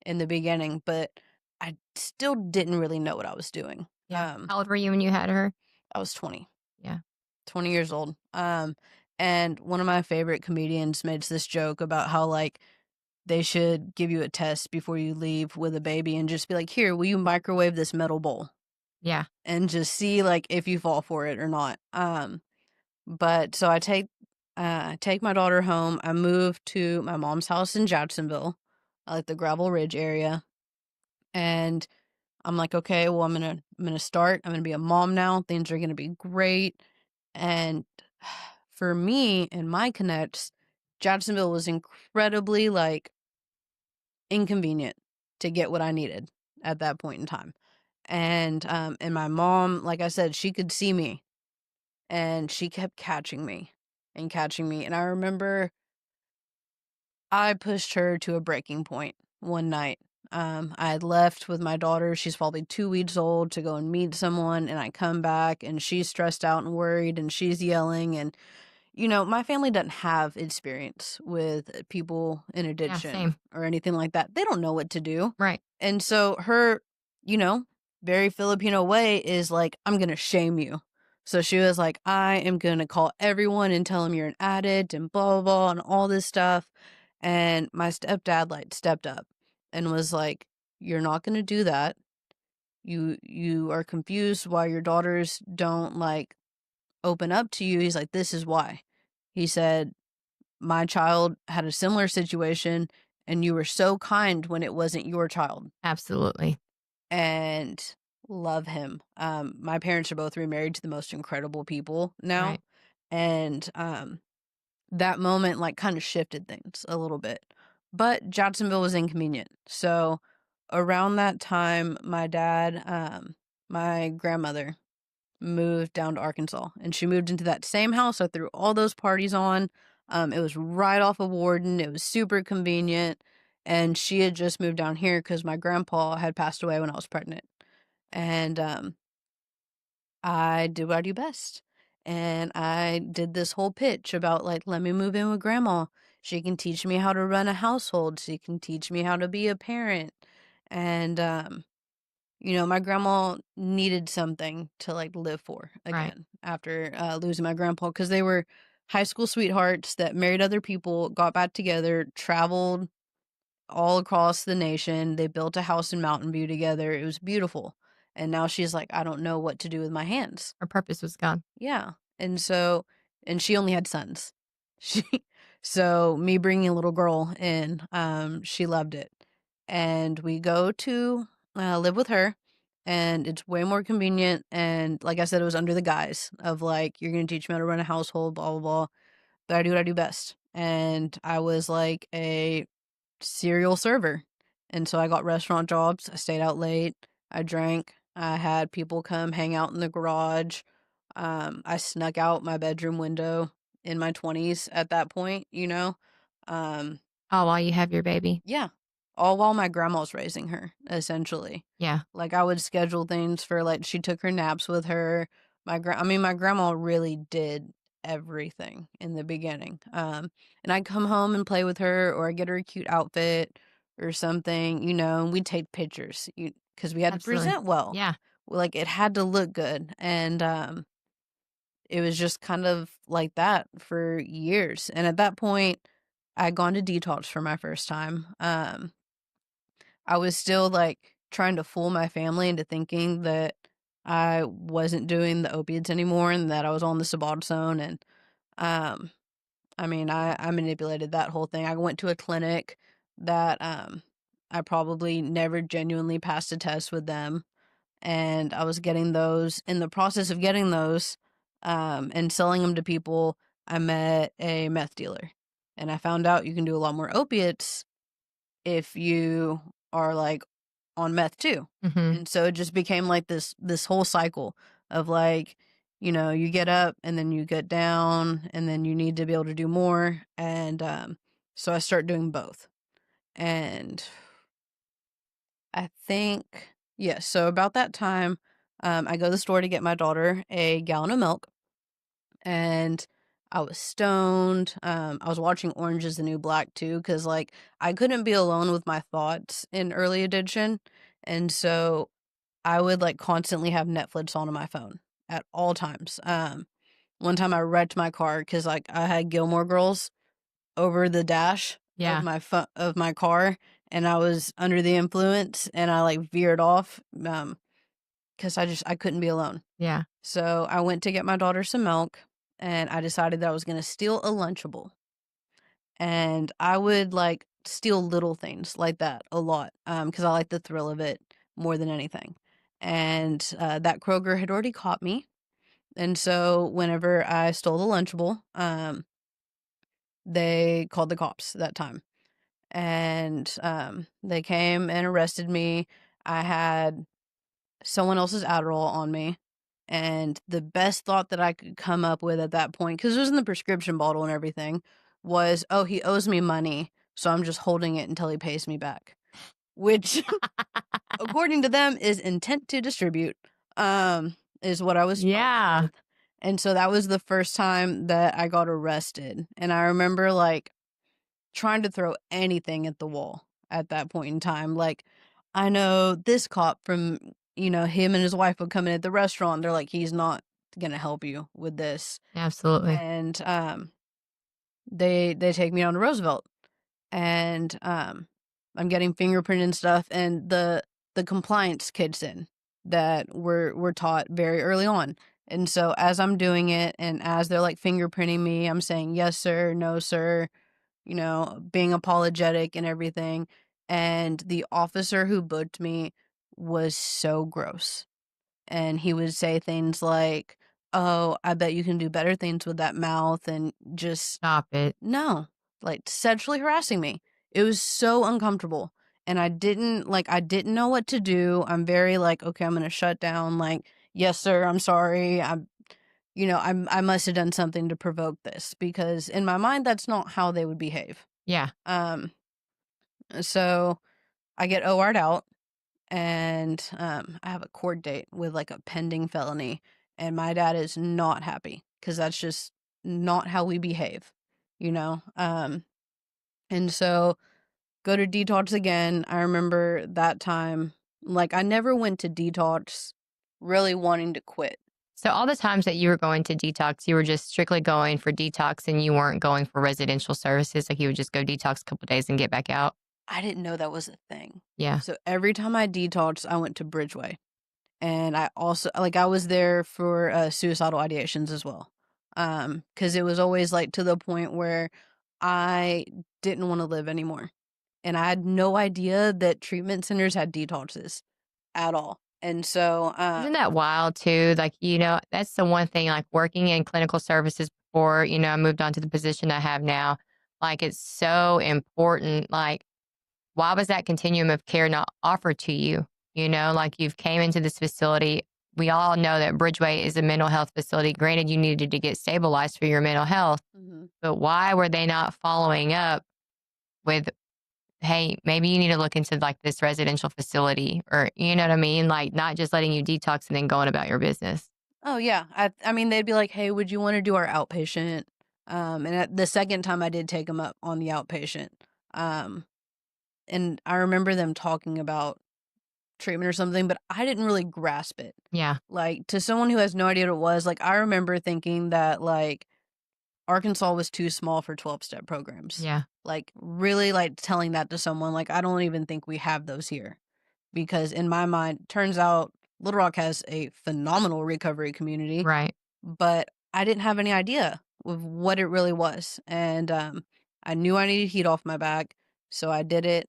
Speaker 2: in the beginning, but I still didn't really know what I was doing.
Speaker 1: Yeah. How old were you when you had her?
Speaker 2: I was 20.
Speaker 1: Yeah.
Speaker 2: 20 years old. And one of my favorite comedians makes this joke about how like they should give you a test before you leave with a baby and just be like, here, will you microwave this metal bowl?
Speaker 1: Yeah.
Speaker 2: And just see like if you fall for it or not. But so I take my daughter home. I moved to my mom's house in Jacksonville, like the Gravel Ridge area. And I'm like, okay, well, I'm gonna start. I'm gonna be a mom now. Things are gonna be great. And for me and my connects, Jacksonville was incredibly like inconvenient to get what I needed at that point in time. And my mom, like I said, she could see me and she kept catching me and catching me. And I remember I pushed her to a breaking point one night. I had left with my daughter. She's probably 2 weeks old to go and meet someone. And I come back and she's stressed out and worried and she's yelling. And, you know, my family doesn't have experience with people in
Speaker 1: Yeah.
Speaker 2: addiction
Speaker 1: Same.
Speaker 2: or anything like that. They don't know what to do.
Speaker 1: Right.
Speaker 2: And so her, you know, very Filipino way is like, I'm going to shame you. So she was like, I am going to call everyone and tell them you're an addict and blah, blah, blah, and all this stuff. And my stepdad like stepped up and was like, you're not going to do that. You are confused why your daughters don't like open up to you. He's like, this is why. He said, my child had a similar situation and you were so kind when it wasn't your child.
Speaker 1: Absolutely.
Speaker 2: And love him. My parents are both remarried to the most incredible people now.
Speaker 1: Right.
Speaker 2: And that moment like kind of shifted things a little bit. But Jacksonville was inconvenient. So around that time, my grandmother moved down to Arkansas and she moved into that same house I threw all those parties on. It was right off of Warden. It was super convenient. And she had just moved down here because my grandpa had passed away when I was pregnant. And I did what I do best. And I did this whole pitch about like, let me move in with grandma. She can teach me how to run a household. She can teach me how to be a parent. And you know, my grandma needed something to like live for
Speaker 1: Right.
Speaker 2: again after losing my grandpa because they were high school sweethearts that married other people, got back together, traveled all across the nation. They built a house in Mountain View together. It was beautiful. And now she's like, I don't know what to do with my hands.
Speaker 1: Her purpose was gone.
Speaker 2: Yeah. And she only had sons. She, so me bringing a little girl in, she loved it. And we go to live with her and it's way more convenient. And like I said, it was under the guise of like, you're going to teach me how to run a household, blah, blah, blah. But I do what I do best. And I was like a serial server. And so I got restaurant jobs. I stayed out late. I drank. I had people come hang out in the garage I snuck out my bedroom window in my 20s at that point, Um,
Speaker 1: Oh, while you have your baby.
Speaker 2: yeah, all while my grandma was raising her, essentially.
Speaker 1: Yeah,
Speaker 2: Like, I would schedule things for, like, she took her naps with her. My grandma really did everything in the beginning. And I'd come home and play with her, or I'd get her a cute outfit or something, and we'd take pictures, because we had to
Speaker 1: absolutely.
Speaker 2: present well.
Speaker 1: Yeah.
Speaker 2: Like, it had to look good, and, it was just kind of like that for years, and at that point, I'd gone to detox for my first time. I was still, like, trying to fool my family into thinking that I wasn't doing the opiates anymore and that I was on the Suboxone, and, um, I manipulated that whole thing. I went to a clinic that, I probably never genuinely passed a test with them, and I was getting those. In the process of getting those, and selling them to people, I met a meth dealer, and I found out you can do a lot more opiates if you are, like, on meth too.
Speaker 1: Mhm.
Speaker 2: And so it just became like this whole cycle of, like, you get up and then you get down and then you need to be able to do more, and so I start doing both. And I think, yeah, so about that time, I go to the store to get my daughter a gallon of milk, and I was stoned. I was watching Orange is the New Black too, because, like, I couldn't be alone with my thoughts in early addiction. And so I would, like, constantly have Netflix on my phone at all times. One time I wrecked my car because, like, I had Gilmore Girls over the dash of
Speaker 1: Yeah.
Speaker 2: my car, and I was under the influence, and I, like, veered off, because I couldn't be alone.
Speaker 1: Yeah.
Speaker 2: So I went to get my daughter some milk, and I decided that I was gonna steal a Lunchable, and I would, like, steal little things like that a lot, because I like the thrill of it more than anything. And, that Kroger had already caught me, and so whenever I stole the Lunchable, they called the cops that time. And, they came and arrested me. I had someone else's Adderall on me, and the best thought that I could come up with at that point, because it was in the prescription bottle and everything, was, "Oh, he owes me money, so I'm just holding it until he pays me back," which, according to them, is intent to distribute, is what I was charged
Speaker 1: Yeah.
Speaker 2: with. And so that was the first time that I got arrested, and I remember, like, trying to throw anything at the wall at that point in time. Like, I know this cop from, him and his wife would come in at the restaurant. They're like, he's not gonna help you with this.
Speaker 1: Absolutely.
Speaker 2: And they take me on to Roosevelt, and I'm getting fingerprinted and stuff, and the compliance kicks in that we're taught very early on. And so as I'm doing it and as they're, like, fingerprinting me, I'm saying yes sir, no sir, being apologetic and everything. And the officer who booked me was so gross. And he would say things like, "Oh, I bet you can do better things with that mouth," and just,
Speaker 1: Stop it.
Speaker 2: no, like, sexually harassing me. It was so uncomfortable. And I didn't know what to do. I'm very like, okay, I'm gonna shut down, like, yes, sir, I'm sorry. I must have done something to provoke this, because in my mind, that's not how they would behave.
Speaker 1: Yeah.
Speaker 2: Um, so I get OR'd out, and I have a court date with, like, a pending felony, and my dad is not happy because that's just not how we behave, you know. And so go to detox again. I remember that time, like, I never went to detox really wanting to quit.
Speaker 1: So all the times that you were going to detox, you were just strictly going for detox and you weren't going for residential services. Like you would just go detox a couple days and get back out.
Speaker 2: I didn't know that was a thing.
Speaker 1: Yeah.
Speaker 2: So every time I detoxed, I went to Bridgeway. And I also, like, I was there for suicidal ideations as well. Because it was always, like, to the point where I didn't want to live anymore. And I had no idea that treatment centers had detoxes at all. And so,
Speaker 1: Isn't that wild too? Like, that's the one thing, like working in clinical services before, I moved on to the position I have now. Like, it's so important. Like, why was that continuum of care not offered to you? Like you've came into this facility. we all know that Bridgeway is a mental health facility. Granted, you needed to get stabilized for your mental health,
Speaker 2: Mhm.
Speaker 1: but why were they not following up with, hey, maybe you need to look into like this residential facility, or you know what I mean? Like not just letting you detox and then going about your business.
Speaker 2: Oh, yeah. I mean, they'd be like, "Hey, would you wanna do our outpatient?" And at the second time I did take them up on the outpatient. Um, and I remember them talking about treatment or something, but I didn't really grasp it.
Speaker 1: Yeah.
Speaker 2: Like, to someone who has no idea what it was, like, I remember thinking that, like, Arkansas was too small for 12-step programs.
Speaker 1: Yeah.
Speaker 2: Like, really, like, telling that to someone, like, I don't even think we have those here. Because in my mind, turns out Little Rock has a phenomenal recovery community,
Speaker 1: Right.
Speaker 2: but I didn't have any idea of what it really was. And I knew I needed heat off my back, so I did it.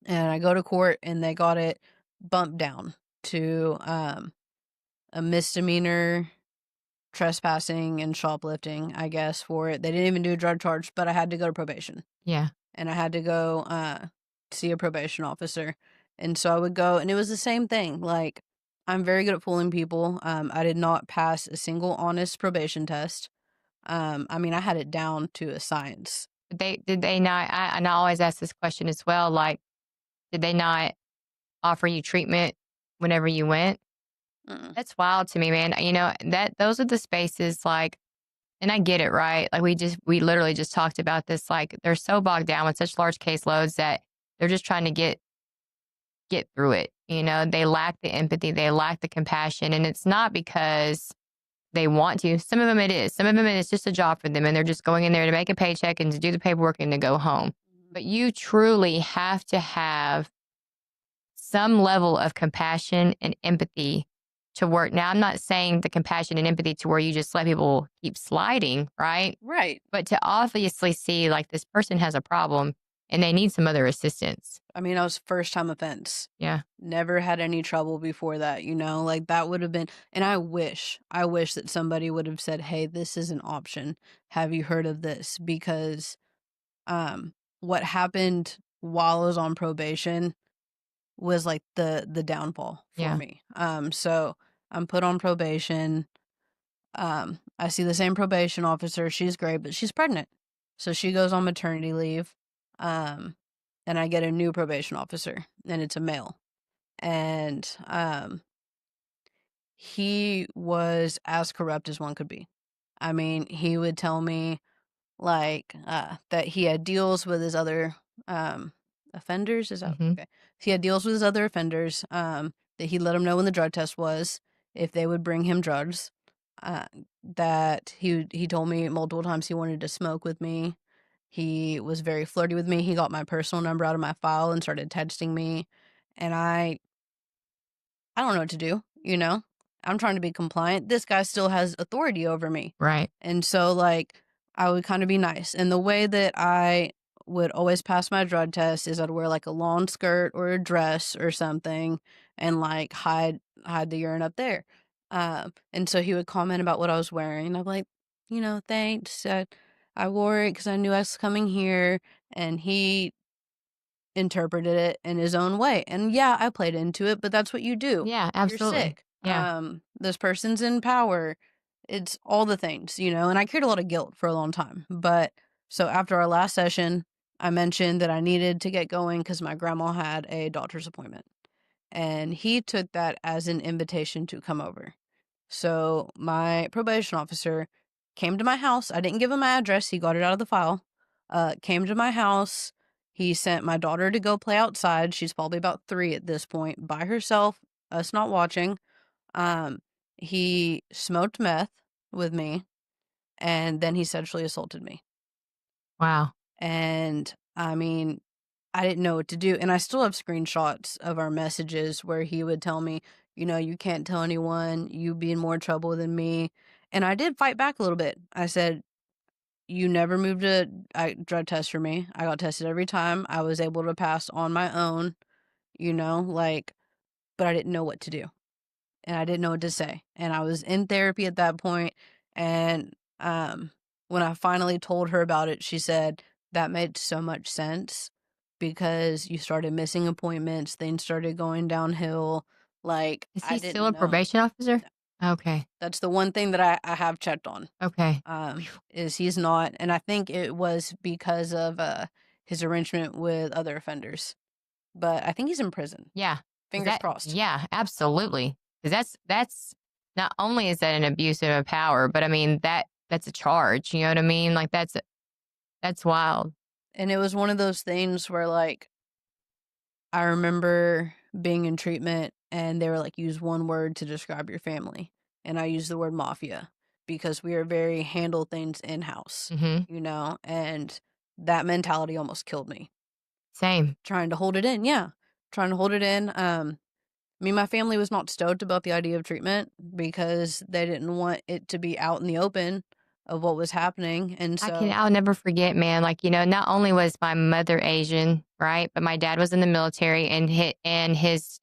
Speaker 2: And I go to court, and they got it bumped down to a misdemeanor trespassing and shoplifting, I guess, for it. They didn't even do a drug charge, but I had to go to probation,
Speaker 1: Yeah.
Speaker 2: and I had to go see a probation officer. And so I would go, and it was the same thing. Like, I'm very good at fooling people. I did not pass a single honest probation test. I mean, I had it down to a science.
Speaker 1: Did they not, and I always ask this question as well, like, did they not offer you treatment whenever you went?
Speaker 2: Mm.
Speaker 1: That's wild to me, man. You know, that those are the spaces like, and I get it, right? Like we literally just talked about this. Like they're so bogged down with such large caseloads that they're just trying to get through it. You know, they lack the empathy, they lack the compassion. And it's not because they want to. Some of them it is. Some of them it's just a job for them and they're just going in there to make a paycheck and to do the paperwork and to go home. But you truly have to have some level of compassion and empathy to work. Now, I'm not saying the compassion and empathy to where you just let people keep sliding, right?
Speaker 2: Right.
Speaker 1: But to obviously see like this person has a problem and they need some other assistance.
Speaker 2: I mean, I was first time offense.
Speaker 1: Yeah.
Speaker 2: Never had any trouble before that, like that would have been, and I wish that somebody would have said, "Hey, this is an option. Have you heard of this?" Because what happened while I was on probation was like the downfall for
Speaker 1: Yeah.
Speaker 2: me. So I'm put on probation. I see the same probation officer. She's great, but she's pregnant. So she goes on maternity leave. Um, and I get a new probation officer, and it's a male. And he was as corrupt as one could be. I mean, he would tell me like that he had deals with his other offenders. Is that
Speaker 1: Hmm.
Speaker 2: okay? He had deals with his other offenders. That he let them know when the drug test was if they would bring him drugs. Uh, that he told me multiple times he wanted to smoke with me. He was very flirty with me. He got my personal number out of my file and started texting me, and I don't know what to do, I'm trying to be compliant. This guy still has authority over me.
Speaker 1: Right.
Speaker 2: And so, like, I would kind of be nice. And the way that I would always pass my drug test is I'd wear like a long skirt or a dress or something and like hide the urine up there. And so he would comment about what I was wearing. I'm like, thanks. I wore it because I knew I was coming here. And he interpreted it in his own way. And yeah, I played into it, but that's what you do.
Speaker 1: Yeah,
Speaker 2: You're
Speaker 1: absolutely.
Speaker 2: sick.
Speaker 1: Yeah.
Speaker 2: This person's in power. It's all the things, and I carried a lot of guilt for a long time. But so after our last session, I mentioned that I needed to get going because my grandma had a doctor's appointment. And he took that as an invitation to come over. So my probation officer came to my house. I didn't give him my address. He got it out of the file. Came to my house. He sent my daughter to go play outside. She's probably about 3 at this point, by herself, us not watching. Um, he smoked meth with me, and then he sexually assaulted me.
Speaker 1: Wow.
Speaker 2: And I mean, I didn't know what to do. And I still have screenshots of our messages where he would tell me, you can't tell anyone, you'd be in more trouble than me. And I did fight back a little bit. I said, you never moved a drug test for me. I got tested every time. I was able to pass on my own, like, but I didn't know what to do. And I didn't know what to say. And I was in therapy at that point. And when I finally told her about it, she said, that made so much sense because you started missing appointments, things started going downhill. Like,
Speaker 1: Is
Speaker 2: I
Speaker 1: he still
Speaker 2: didn't
Speaker 1: a
Speaker 2: know.
Speaker 1: probation officer? Okay.
Speaker 2: That's the one thing that I have checked on,
Speaker 1: Okay.
Speaker 2: is he's not, and I think it was because of, his arrangement with other offenders. But I think he's in prison.
Speaker 1: Yeah. Is
Speaker 2: Fingers
Speaker 1: that
Speaker 2: crossed.
Speaker 1: yeah, absolutely. Because that's not only is that an abuse of power, but I mean that's a charge. You know what I mean? Like that's wild.
Speaker 2: And it was one of those things where, like, I remember being in treatment and they were like, use one word to describe your family. And I used the word mafia because we are very handle things in house,
Speaker 1: Hmm.
Speaker 2: and that mentality almost killed me.
Speaker 1: Same.
Speaker 2: Trying to hold it in, yeah. Trying to hold it in. I mean, my family was not stoked about the idea of treatment because they didn't want it to be out in the open of what was happening. And so,
Speaker 1: I'll never forget, man. Like, not only was my mother Asian, right? But my dad was in the military and his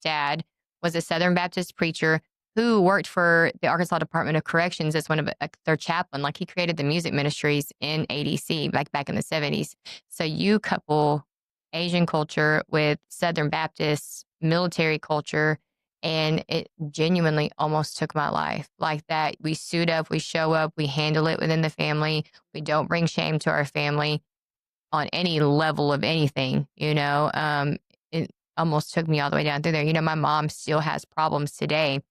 Speaker 1: dad was a Southern Baptist preacher who worked for the Arkansas Department of Corrections as one of their chaplain. Like he created the music ministries in ADC, like back in the 70s. So you couple Asian culture with Southern Baptist military culture, and it genuinely almost took my life. Like that, we suit up, we show up, we handle it within the family. We don't bring shame to our family on any level of anything. It almost took me all the way down through there. My mom still has problems today.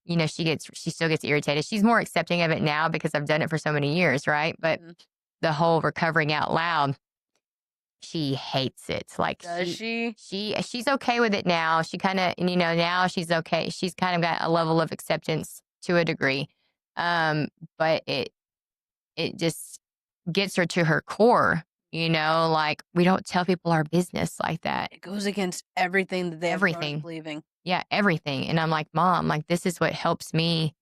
Speaker 1: She still gets irritated. She's more accepting of it now because I've done it for so many years, right? But
Speaker 2: mhm.
Speaker 1: the whole recovering out loud, she hates it. Like
Speaker 2: Does she?
Speaker 1: she's okay with it now. She kind of, now she's okay. She's kind of got a level of acceptance to a degree. But it just gets her to her core, like we don't tell people our business like that.
Speaker 2: It goes against everything that they have grown up
Speaker 1: Everything.
Speaker 2: believing.
Speaker 1: Yeah, everything. And I'm like, Mom, like this is what helps me,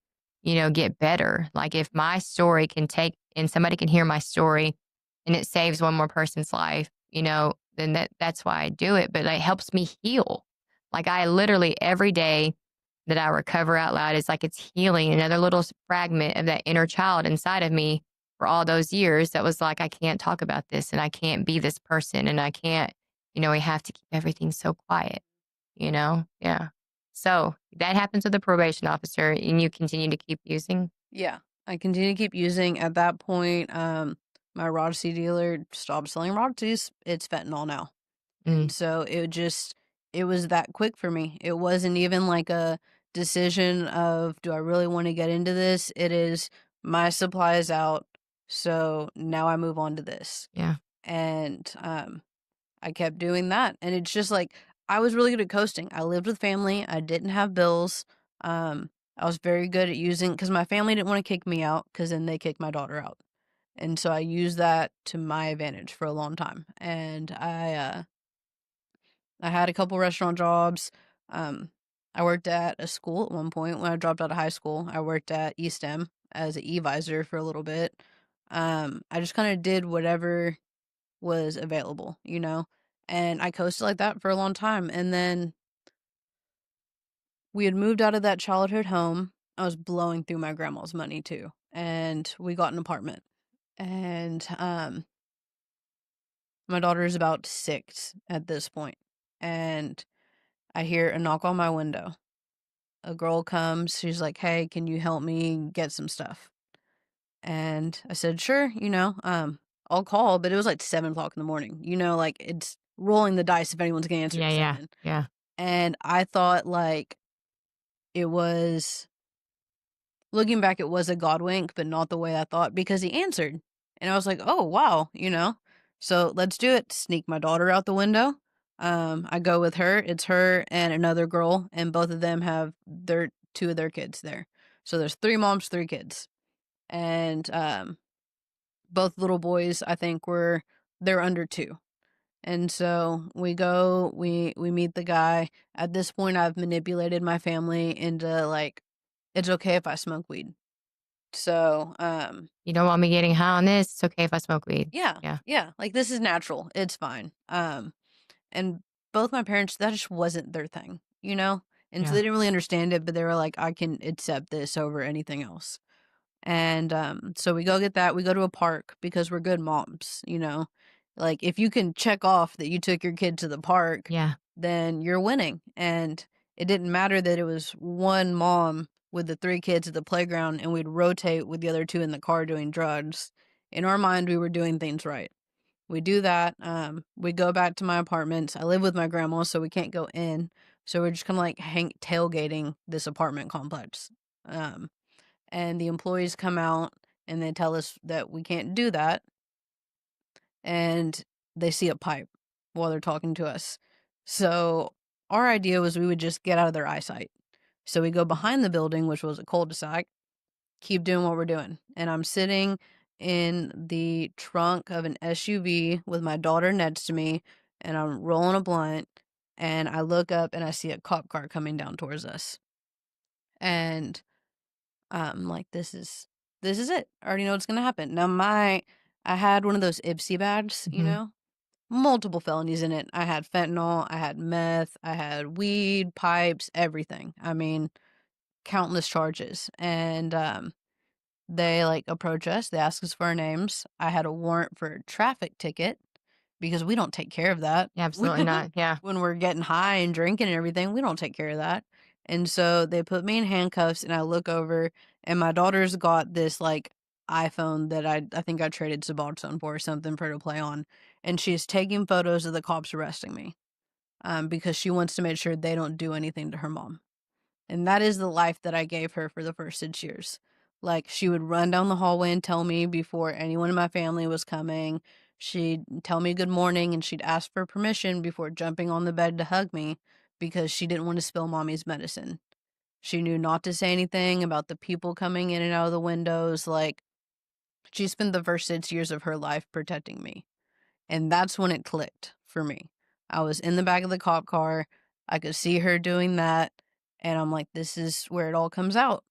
Speaker 1: get better. Like if my story can take and somebody can hear my story and it saves one more person's life, then that's why I do it. But it helps me heal. Like I literally every day that I recover out loud is like it's healing another little fragment of that inner child inside of me for all those years that was like, I can't talk about this and I can't be this person and I can't, we have to keep everything so quiet. Yeah. So that happens with the probation officer and you continue to keep using.
Speaker 2: Yeah. I continue to keep using. At that point, my Rodsy dealer stopped selling Rodsies. It's fentanyl now. And
Speaker 1: Mm,
Speaker 2: so it was that quick for me. It wasn't even like a decision of, do I really want to get into this? It is, my supply is out. So now I move on to this.
Speaker 1: yeah.
Speaker 2: And I kept doing that. And it's just like, I was really good at coasting. I lived with family. I didn't have bills. I was very good at using, because my family didn't want to kick me out because then they kicked my daughter out. And so I used that to my advantage for a long time. And I had a couple restaurant jobs. Um, I worked at a school at one point when I dropped out of high school. I worked at East M as an e-visor for a little bit. I just kind of did whatever was available, and I coasted like that for a long time. And then we had moved out of that childhood home. I was blowing through my grandma's money too. And we got an apartment. And my daughter is about 6 at this point. And I hear a knock on my window. A girl comes, she's like, "Hey, can you help me get some stuff?" And I said, "Sure, I'll call," but it was like 7 o'clock in the morning. Like it's rolling the dice if anyone's gonna answer
Speaker 1: Yeah.
Speaker 2: at
Speaker 1: Yeah.
Speaker 2: 7.
Speaker 1: Yeah.
Speaker 2: And I thought, like, it was, looking back, it was a God wink, but not the way I thought, because he answered. And I was like, "Oh, wow. So let's do it." Sneak my daughter out the window. I go with her. It's her and another girl, and both of them have their two of their kids there. So there's 3 moms, 3 kids. And both little boys, I think, they're under 2. And so we go, we meet the guy. At this point, I've manipulated my family into, like, it's okay if I smoke weed. So,
Speaker 1: You don't want me getting high on this. It's okay if I smoke weed.
Speaker 2: yeah,
Speaker 1: Yeah.
Speaker 2: yeah, like, this is natural. It's fine. And both my parents, that just wasn't their thing. And so
Speaker 1: Yeah.
Speaker 2: they didn't really understand it, but they were like, I can accept this over anything else. And so we go get that. We go to a park because we're good moms. Like, if you can check off that you took your kid to the park,
Speaker 1: Yeah.
Speaker 2: then you're winning. And it didn't matter that it was one mom with the 3 kids at the playground and we'd rotate with the other 2 in the car doing drugs. In our mind, we were doing things right. We do that. We go back to my apartments. I live with my grandma, so we can't go in. So we're just kind of like tailgating this apartment complex. And the employees come out and they tell us that we can't do that. And they see a pipe while they're talking to us. So our idea was we would just get out of their eyesight. So we go behind the building, which was a cul-de-sac, keep doing what we're doing. And I'm sitting in the trunk of an SUV with my daughter next to me, and I'm rolling a blunt, and I look up and I see a cop car coming down towards us. And I'm like, this is it. I already know what's gonna happen. Now I had one of those Ipsy bags, multiple felonies in it. I had fentanyl, I had meth, I had weed, pipes, everything. I mean, countless charges. And they like approach us, they ask us for our names. I had a warrant for a traffic ticket because we don't take care of that.
Speaker 1: Absolutely not. Yeah.
Speaker 2: When we're getting high and drinking and everything, we don't take care of that. And so they put me in handcuffs and I look over and my daughter's got this like iPhone that I think I traded Suboxone for or something for her to play on. And she's taking photos of the cops arresting me because she wants to make sure they don't do anything to her mom. And that is the life that I gave her for the first 6 years. Like, she would run down the hallway and tell me before anyone in my family was coming. She'd tell me good morning and she'd ask for permission before jumping on the bed to hug me because she didn't want to spill mommy's medicine. She knew not to say anything about the people coming in and out of the windows. Like, she spent the first 6 years of her life protecting me. And that's when it clicked for me. I was in the back of the cop car. I could see her doing that. And I'm like, this is where it all comes out.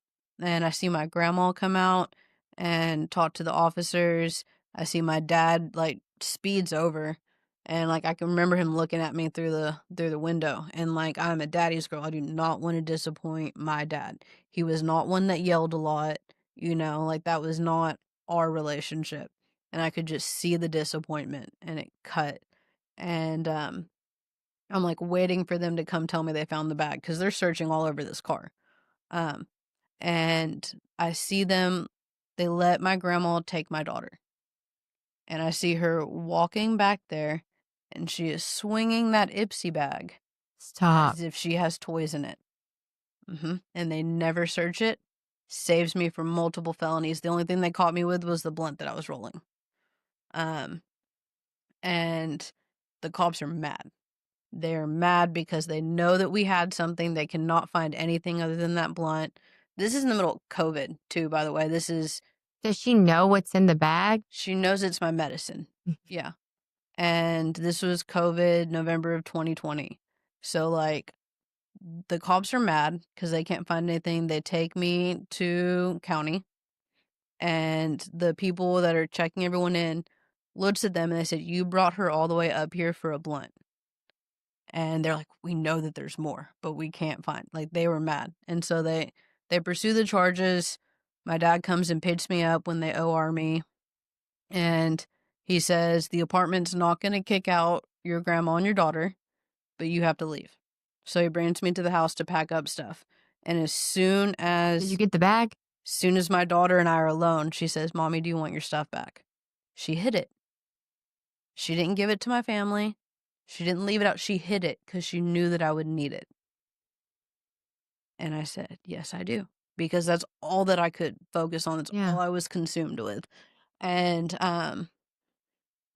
Speaker 2: And I see my grandma come out and talk to the officers. I see my dad like speeds over. And like I can remember him looking at me through the window. And like, I'm a daddy's girl. I do not want to disappoint my dad. He was not one that yelled a lot, like that was not our relationship. And I could just see the disappointment and it cut. And I'm like waiting for them to come tell me they found the bag because they're searching all over this car. Um, and I see them, they let my grandma take my daughter. And I see her walking back there and she is swinging that Ipsy bag
Speaker 1: Stop.
Speaker 2: as if she has toys in it. And they never search it. Saves me from multiple felonies. The only thing they caught me with was the blunt that I was rolling. And the cops are mad. They're mad because they know that we had something. They cannot find anything other than that blunt. This is in the middle of COVID, too, by the way.
Speaker 1: Does she know what's in the bag?
Speaker 2: She knows it's my medicine. Yeah. And this was COVID, November of 2020. So, like, the cops are mad because they can't find anything. They take me to county. And the people that are checking everyone in looks at them and they said, you brought her all the way up here for a blunt. And they're like, we know that there's more, but we can't find. Like, they were mad. And so they pursue the charges. My dad comes and picks me up when they OR me. And he says, the apartment's not going to kick out your grandma and your daughter, but you have to leave. So he brings me to the house to pack up stuff. And as soon as...
Speaker 1: Did you get the bag?
Speaker 2: As soon as my daughter and I are alone, she says, Mommy, do you want your stuff back? She hid it. She didn't give it to my family. She didn't leave it out. She hid it because she knew that I would need it. And I said, yes, I do. Because that's all that I could focus on. That's all I was consumed with. And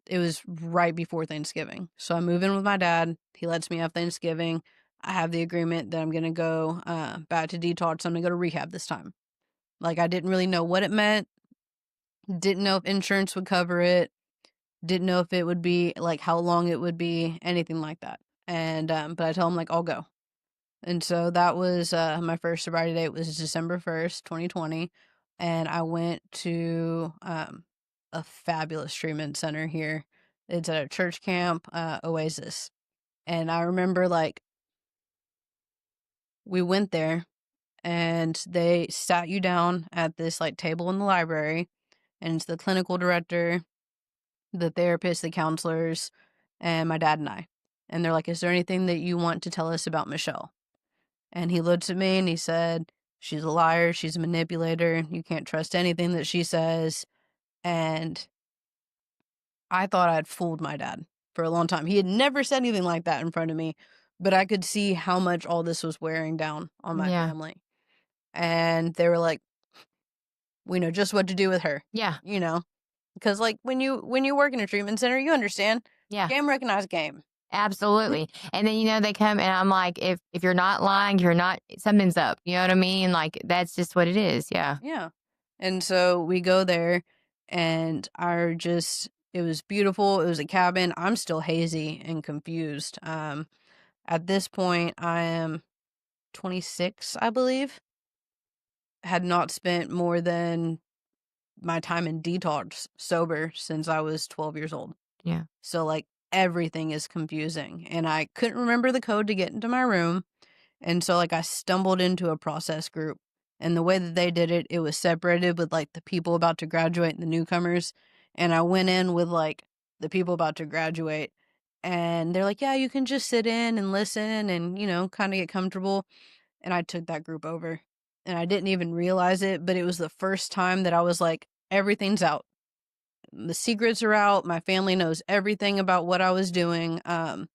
Speaker 2: it was right before Thanksgiving. So I move in with my dad. He lets me have Thanksgiving. I have the agreement that I'm going to go back to Detox. I'm going to go to rehab this time. Like, I didn't really know what it meant. Didn't know if insurance would cover it. Didn't know if it would be, like, how long it would be, anything like that. And, but I told him, like, I'll go. And so that was, my first sobriety date was December 1st, 2020. And I went to, a fabulous treatment center here. It's at a church camp, Oasis. And I remember, like, we went there and they sat you down at this, like, table in the library. And it's the clinical director, the therapist, the counselors, and my dad and I. And they're like, is there anything that you want to tell us about Michelle? And he looked at me and he said, she's a liar. She's a manipulator. You can't trust anything that she says. And I thought I'd fooled my dad for a long time. He had never said anything like that in front of me, but I could see how much all this was wearing down on my
Speaker 1: Yeah.
Speaker 2: family. And they were like, we know just what to do with her.
Speaker 1: Yeah.
Speaker 2: You know, because like when you work in a treatment center, you understand.
Speaker 1: Yeah.
Speaker 2: Game recognized game.
Speaker 1: Absolutely. And then, they come and I'm like, if you're not lying, something's up. You know what I mean? Like, that's just what it is. Yeah.
Speaker 2: Yeah. And so we go there and it was beautiful. It was a cabin. I'm still hazy and confused. At this point, I am 26, I believe. Had not spent more than my time in detox sober since I was 12 years old.
Speaker 1: Yeah.
Speaker 2: So like everything is confusing and I couldn't remember the code to get into my room. And so like I stumbled into a process group and the way that they did it, it was separated with like the people about to graduate and the newcomers. And I went in with like the people about to graduate and they're like, yeah, you can just sit in and listen and, kind of get comfortable. And I took that group over and I didn't even realize it, but it was the first time that I was like, everything's out. The secrets are out. My family knows everything about what I was doing. I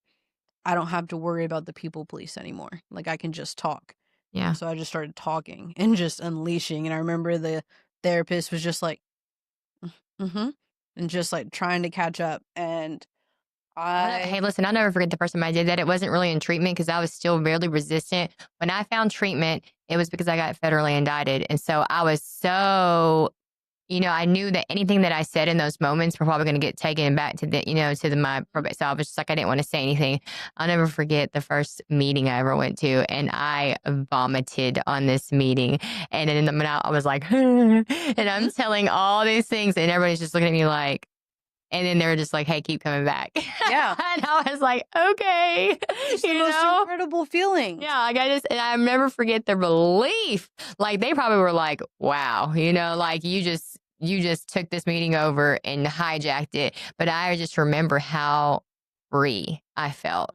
Speaker 2: don't have to worry about the people police anymore. Like I can just talk.
Speaker 1: Yeah.
Speaker 2: So I just started talking and just unleashing. And I remember the therapist was just like, mm-hmm, and just like trying to catch up. And
Speaker 1: Hey, listen, I'll never forget the first time I did that. It wasn't really in treatment because I was still really resistant. When I found treatment, it was because I got federally indicted. And so I was so, I knew that anything that I said in those moments were probably going to get taken back to my probate. So I was just like, I didn't want to say anything. I'll never forget the first meeting I ever went to, and I vomited on this meeting. And then I was like, and I'm telling all these things, and everybody's just looking at me like, and then they were just like, hey, keep coming back.
Speaker 2: Yeah.
Speaker 1: And I was like, okay.
Speaker 2: It's the most incredible feeling.
Speaker 1: Yeah, like and I never forget the relief. Like they probably were like, wow, like you just took this meeting over and hijacked it. But I just remember how free I felt.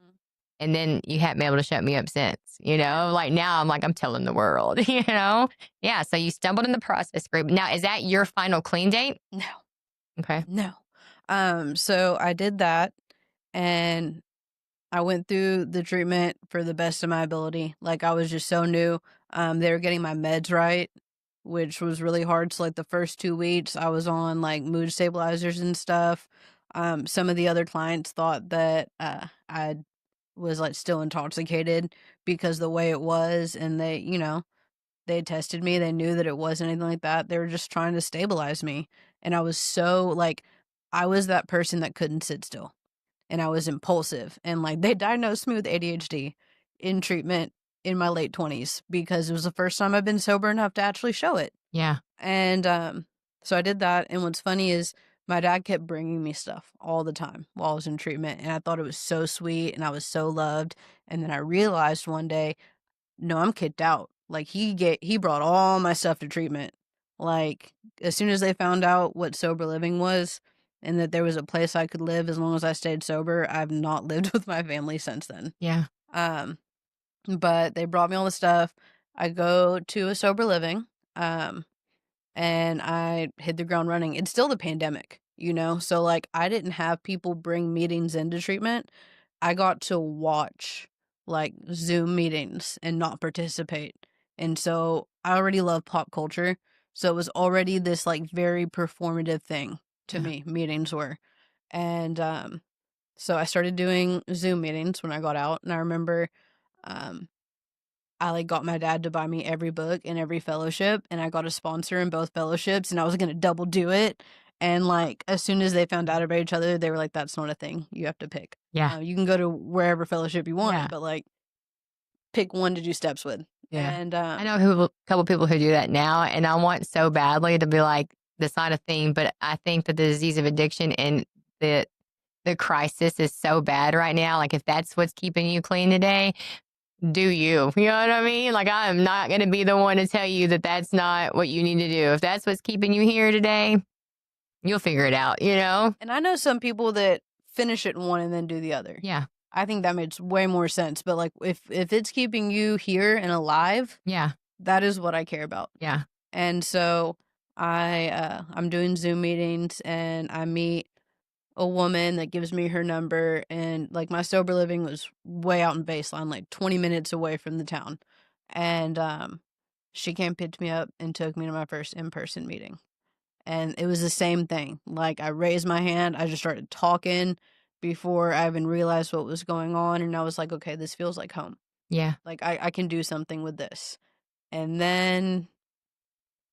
Speaker 1: And then you haven't been able to shut me up since, like now I'm telling the world, Yeah. So you stumbled in the process group. Now, is that your final clean date?
Speaker 2: No.
Speaker 1: Okay.
Speaker 2: No. So I did that and I went through the treatment for the best of my ability. Like I was just so new. They were getting my meds right, which was really hard. So like the first 2 weeks I was on like mood stabilizers and stuff. Some of the other clients thought that I was like still intoxicated because the way it was, and they tested me. They knew that it wasn't anything like that. They were just trying to stabilize me. And I was so like, I was that person that couldn't sit still. And I was impulsive. And like, they diagnosed me with ADHD in treatment in my late 20s because it was the first time I've been sober enough to actually show it.
Speaker 1: Yeah.
Speaker 2: And so I did that. And what's funny is my dad kept bringing me stuff all the time while I was in treatment. And I thought it was so sweet and I was so loved. And then I realized one day, no, I'm kicked out. Like he brought all my stuff to treatment. Like as soon as they found out what sober living was and that there was a place I could live as long as I stayed sober, I've not lived with my family since then.
Speaker 1: Yeah.
Speaker 2: But they brought me all the stuff. I go to a sober living, and I hit the ground running. It's still the pandemic, So like I didn't have people bring meetings into treatment. I got to watch like Zoom meetings and not participate. And so I already love pop culture. So it was already this like very performative thing to me, meetings were. And so I started doing Zoom meetings when I got out. And I remember I like got my dad to buy me every book and every fellowship, and I got a sponsor in both fellowships, and I was gonna double do it. And like as soon as they found out about each other, they were like, "That's not a thing. You have to pick.
Speaker 1: Yeah.
Speaker 2: You can go to wherever fellowship you want,
Speaker 1: Yeah.
Speaker 2: but like pick one to do steps with."
Speaker 1: Yeah.
Speaker 2: And
Speaker 1: I know a couple people who do that now, and I want so badly to be like, that's not a thing, but I think that the disease of addiction and the crisis is so bad right now. Like if that's what's keeping you clean today, do you? You know what I mean? Like I am not going to be the one to tell you that that's not what you need to do. If that's what's keeping you here today, you'll figure it out,
Speaker 2: And I know some people that finish it in one and then do the other.
Speaker 1: Yeah.
Speaker 2: I think that makes way more sense. But like, if it's keeping you here and alive,
Speaker 1: Yeah.
Speaker 2: that is what I care about.
Speaker 1: Yeah.
Speaker 2: And so I'm doing Zoom meetings, and I meet a woman that gives me her number, and like my sober living was way out in Baseline, like 20 minutes away from the town. And she came, picked me up, and took me to my first in-person meeting. And it was the same thing. Like, I raised my hand, I just started talking before I even realized what was going on, and I was like, okay, this feels like home.
Speaker 1: Yeah.
Speaker 2: Like, I can do something with this. And then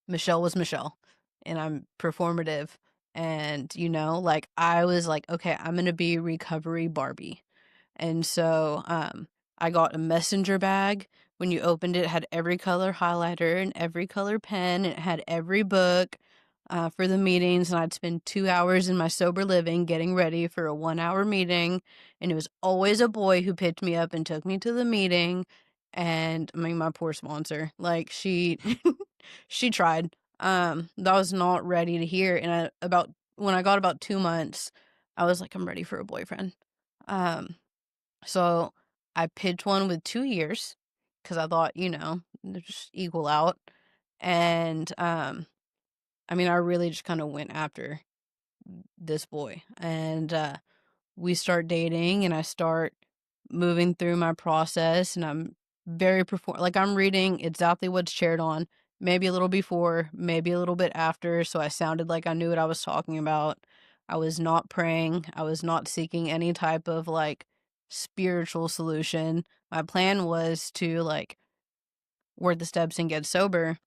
Speaker 2: Michelle was Michelle, and I'm performative. And, like, I was like, okay, I'm going to be recovery Barbie. And so I got a messenger bag. When you opened it, it had every color highlighter and every color pen. It had every book for the meetings. And I'd spend 2 hours in my sober living getting ready for a 1-hour meeting. And it was always a boy who picked me up and took me to the meeting. And I mean, my poor sponsor, like, she she tried. I was not ready to hear. And when I got about 2 months, I was like, I'm ready for a boyfriend. So I pitched one with 2 years because I thought, they'll just equal out. And I mean, I really just kind of went after this boy. And we start dating, and I start moving through my process, and I'm very like, I'm reading exactly what's shared on, maybe a little before, maybe a little bit after, so I sounded like I knew what I was talking about. I was not praying. I was not seeking any type of like spiritual solution. My plan was to like work the steps and get sober,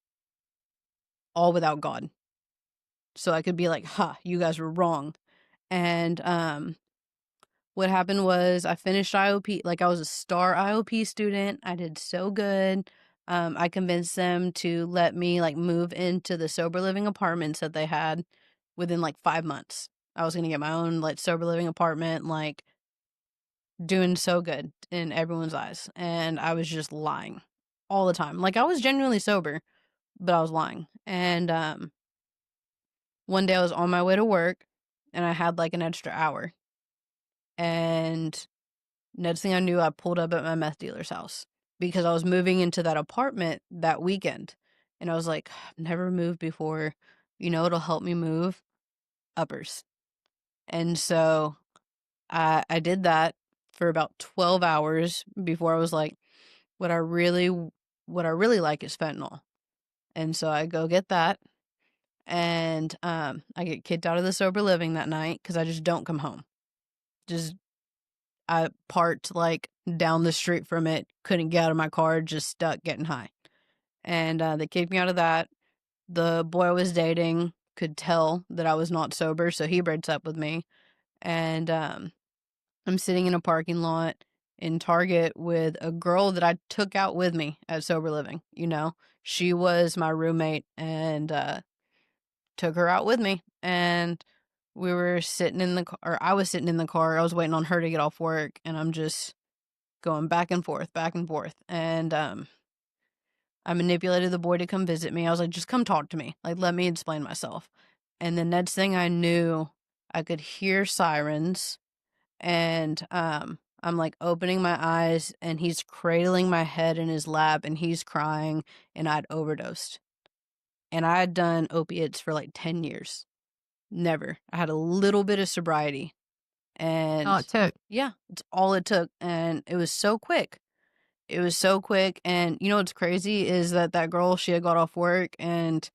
Speaker 2: all without God. So I could be like, "Ha, you guys were wrong." And what happened was I finished IOP, like I was a star IOP student. I did so good. I convinced them to let me like move into the sober living apartments that they had within like 5 months. I was gonna get my own like sober living apartment, like doing so good in everyone's eyes. And I was just lying all the time. Like, I was genuinely sober, but I was lying. And one day I was on my way to work, and I had like an extra hour. And next thing I knew, I pulled up at my meth dealer's house because I was moving into that apartment that weekend. And I was like, I've never moved before. It'll help me move. Uppers. And so I did that for about 12 hours before I was like, what I really like is fentanyl. And so I go get that, and I get kicked out of the sober living that night because I just don't come home. Just I parked like down the street from it, couldn't get out of my car, just stuck getting high. And they kicked me out of that. The boy I was dating could tell that I was not sober, so he breaks up with me. And I'm sitting in a parking lot in Target with a girl that I took out with me at sober living. She was my roommate, and took her out with me. And we were sitting in the car, or I was sitting in the car. I was waiting on her to get off work, and I'm just going back and forth, back and forth. And I manipulated the boy to come visit me. I was like, just come talk to me. Like, let me explain myself. And the next thing I knew, I could hear sirens, and I'm like opening my eyes, and he's cradling my head in his lap, and he's crying, and I'd overdosed. And I had done opiates for like 10 years. Never. I had a little bit of sobriety,
Speaker 1: All
Speaker 2: and
Speaker 1: it took.
Speaker 2: yeah, it's all it took. And it was so quick. It was so quick. And what's crazy is that girl, she had got off work, and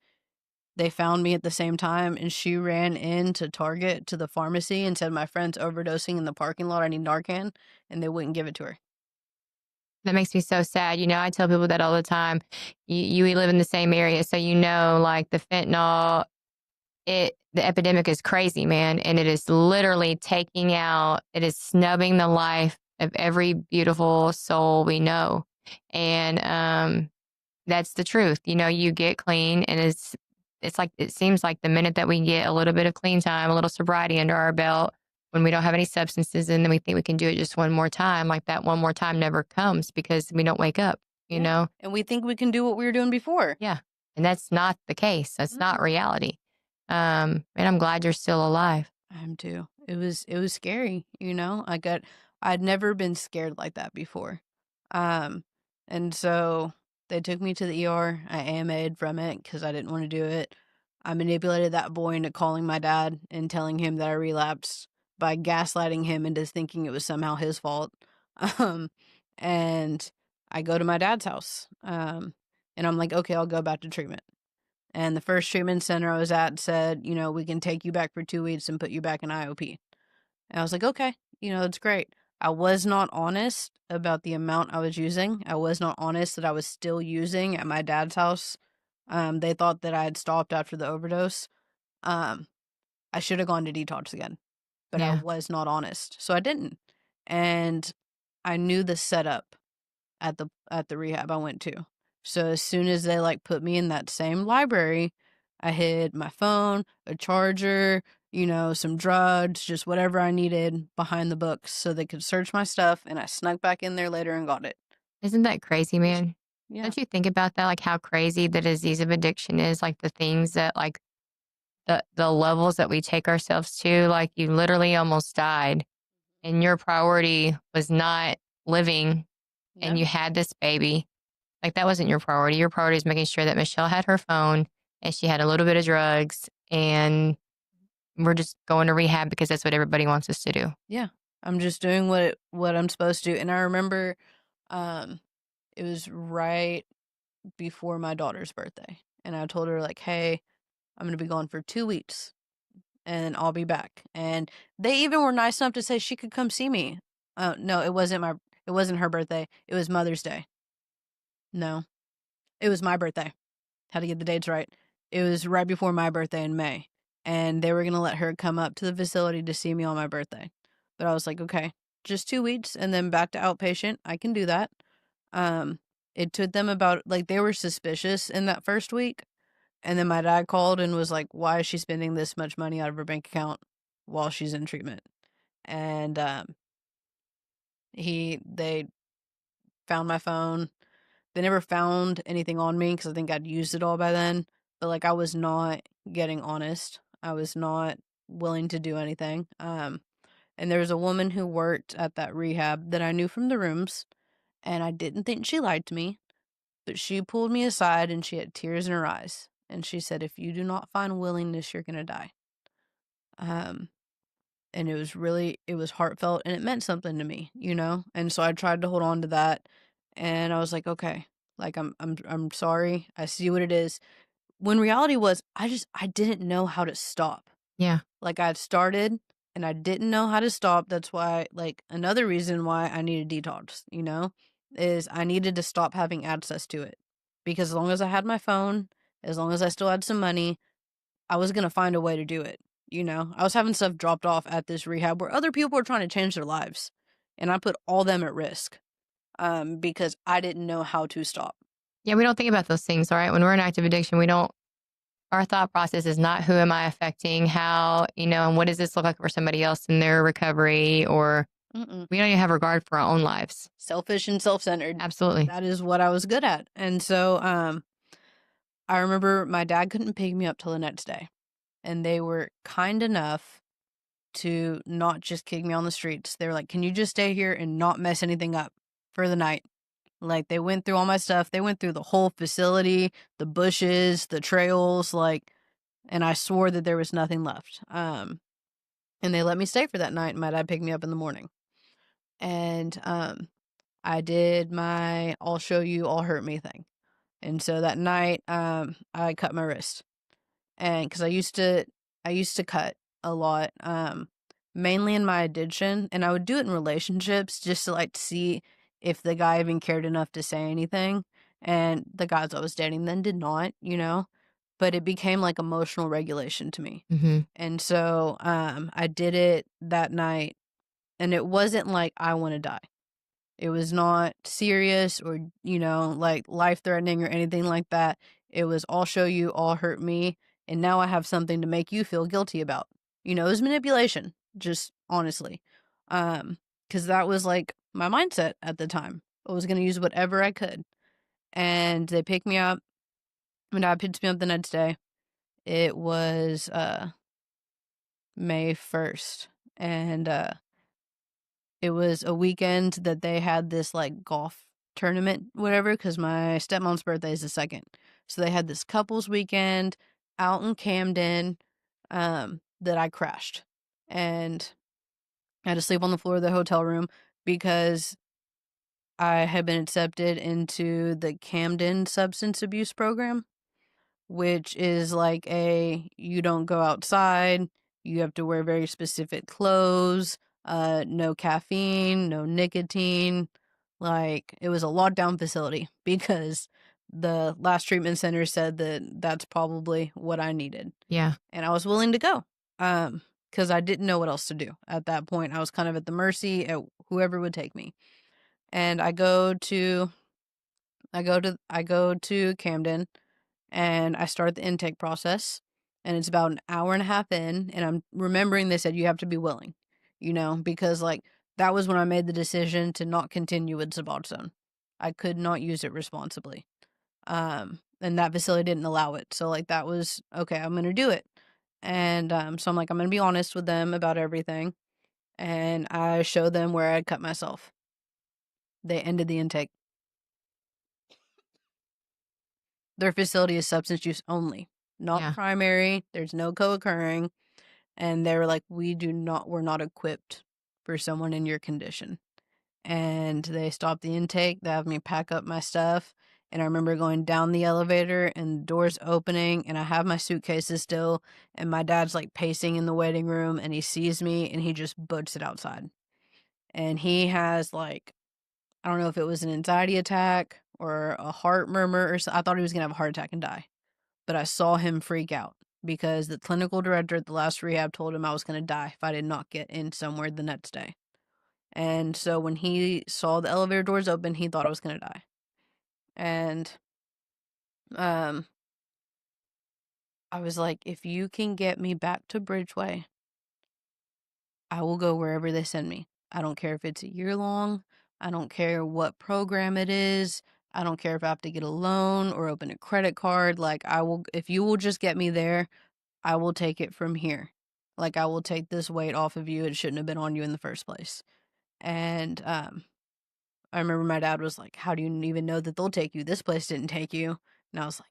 Speaker 2: they found me at the same time, and she ran into Target to the pharmacy and said, my friend's overdosing in the parking lot. I need Narcan. And they wouldn't give it to her.
Speaker 1: That makes me so sad. I tell people that all the time. You live in the same area, so like the fentanyl, the epidemic is crazy, man, and it is literally taking out. It is snubbing the life of every beautiful soul we know, and that's the truth. You get clean, and it's like it seems like the minute that we get a little bit of clean time, a little sobriety under our belt, when we don't have any substances, and then we think we can do it just one more time, like that one more time never comes because we don't wake up, you
Speaker 2: Yeah.
Speaker 1: know?
Speaker 2: And we think we can do what we were doing before.
Speaker 1: Yeah. And that's not the case. That's not reality. And I'm glad you're still alive.
Speaker 2: I am too. It was scary, I got I'd never been scared like that before. Um, and so they took me to the ER. I AMA'd from it because I didn't want to do it. I manipulated that boy into calling my dad and telling him that I relapsed by gaslighting him into thinking it was somehow his fault. Um, and I go to my dad's house. And I'm like, okay, I'll go back to treatment. And the first treatment center I was at said, we can take you back for 2 weeks and put you back in IOP. And I was like, okay, that's great. I was not honest about the amount I was using. I was not honest that I was still using at my dad's house. They thought that I had stopped after the overdose. Um, I should have gone to detox again, but I
Speaker 1: Yeah.
Speaker 2: was not honest. So I didn't. And I knew the setup at the rehab I went to. So as soon as they put me in that same library, I hid my phone, a charger, some drugs, just whatever I needed behind the books so they could search my stuff, and I snuck back in there later and got it.
Speaker 1: Isn't that crazy, man?
Speaker 2: Yeah.
Speaker 1: Don't you think about that? Like how crazy the disease of addiction is, like the things that like the levels that we take ourselves to, like you literally almost died and your priority was not living and
Speaker 2: Yeah.
Speaker 1: you had this baby. Like that wasn't your priority. Your priority is making sure that Michelle had her phone and she had a little bit of drugs and we're just going to rehab because that's what everybody wants us to do.
Speaker 2: Yeah. I'm just doing what I'm supposed to. And I remember um it was right before my daughter's birthday. And I told her hey, I'm going to be gone for 2 weeks and I'll be back. And they even were nice enough to say she could come see me. No, it wasn't her birthday. It was Mother's Day. No, it was my birthday. Had to get the dates right. It was right before my birthday in May. And they were going to let her come up to the facility to see me on my birthday. But I was like, okay, just 2 weeks and then back to outpatient. I can do that. Um, it took them about, they were suspicious in that first week. And then my dad called and was like, why is she spending this much money out of her bank account while she's in treatment? And they found my phone. They never found anything on me because I think I'd used it all by then. But I was not getting honest. I was not willing to do anything. And there was a woman who worked at that rehab that I knew from the rooms, and I didn't think she lied to me, but she pulled me aside and she had tears in her eyes. And she said, if you do not find willingness, you're going to die. Um, and it was heartfelt and it meant something to me, And so I tried to hold on to that, and I was like, okay, I'm sorry. I see what it is. When reality was, I didn't know how to stop.
Speaker 1: Yeah.
Speaker 2: I had started and I didn't know how to stop. That's why, another reason why I needed detox, is I needed to stop having access to it. Because as long as I had my phone, as long as I still had some money, I was going to find a way to do it. I was having stuff dropped off at this rehab where other people were trying to change their lives. And I put all them at risk because I didn't know how to stop.
Speaker 1: Yeah, we don't think about those things, all right? When we're in active addiction, our thought process is not who am I affecting, how, and what does this look like for somebody else in their recovery, or
Speaker 2: Mm-mm.
Speaker 1: we don't even have regard for our own lives.
Speaker 2: Selfish and self-centered.
Speaker 1: Absolutely.
Speaker 2: That is what I was good at. And so I remember my dad couldn't pick me up till the next day. And they were kind enough to not just kick me on the streets. They were like, can you just stay here and not mess anything up for the night? They went through all my stuff. They went through the whole facility, the bushes, the trails, and I swore that there was nothing left. And they let me stay for that night. And my dad picked me up in the morning. And I did my I'll show you, I'll hurt me thing. And so that night, I cut my wrist. And because I used to cut a lot, mainly in my addiction, and I would do it in relationships just to see if the guy even cared enough to say anything. And the guys I was dating then did not, but it became emotional regulation to me.
Speaker 1: Mm-hmm.
Speaker 2: And so, I did it that night, and it wasn't I want to die. It was not serious or, life threatening or anything like that. It was, I'll show you, I'll hurt me. And now I have something to make you feel guilty about. It was manipulation, just honestly. Because that was my mindset at the time. I was going to use whatever I could. And they picked me up. My dad picked me up the next day. It was May 1st. And It was a weekend that they had this, like, golf tournament, whatever, because my stepmom's birthday is the 2nd. So they had this couples weekend out in Camden, that I crashed, and I had to sleep on the floor of the hotel room because I had been accepted into the Camden substance abuse program, which is like you don't go outside, you have to wear very specific clothes, no caffeine, no nicotine. Like, it was a lockdown facility because the last treatment center said that that's probably what I needed.
Speaker 1: Yeah.
Speaker 2: And I was willing to go. Because I didn't know what else to do at that point. I was kind of at the mercy of whoever would take me. And I go to Camden, and I start the intake process, and it's about an hour and a half in, and I'm remembering they said you have to be willing, because, like, that was when I made the decision to not continue with Suboxone. I could not use it responsibly. And that facility didn't allow it. So, like, that was, okay, I'm gonna do it. And, so I'm like, I'm gonna be honest with them about everything, and I showed them where I'd cut myself. They ended the intake. Their facility is substance use only, not
Speaker 1: Yeah.
Speaker 2: primary. There's no co-occurring. And they were like, we're not equipped for someone in your condition. And they stopped the intake. They have me pack up my stuff. And I remember going down the elevator and doors opening, and I have my suitcases still. And my dad's like pacing in the waiting room, and he sees me and he just books it outside. And he has, like, I don't know if it was an anxiety attack or a heart murmur or so. I thought he was going to have a heart attack and die. But I saw him freak out because the clinical director at the last rehab told him I was going to die if I did not get in somewhere the next day. And so when he saw the elevator doors open, he thought I was going to die. And I was like, if you can get me back to Bridgeway, I will go wherever they send me. I don't care if it's a year long. I don't care what program it is. I don't care if I have to get a loan or open a credit card. Like, if you will just get me there, I will take it from here. Like, I will take this weight off of you. It shouldn't have been on you in the first place. And I remember my dad was like, how do you even know that they'll take you? This place didn't take you. And I was like,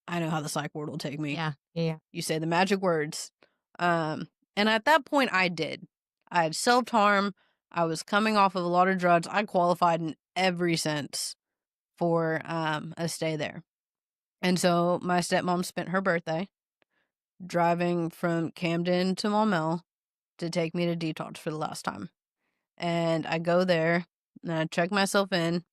Speaker 2: I know how the psych ward will take me.
Speaker 1: Yeah. Yeah.
Speaker 2: You say the magic words. And at that point, I did. I had self-harm. I was coming off of a lot of drugs. I qualified in every sense for a stay there. And so my stepmom spent her birthday driving from Camden to Maumelle to take me to Detox for the last time. And I go there and I check myself in.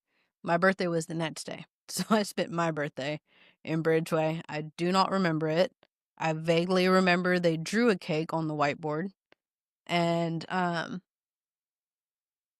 Speaker 2: My birthday was the next day. So I spent my birthday in Bridgeway. I do not remember it. I vaguely remember they drew a cake on the whiteboard. And I'm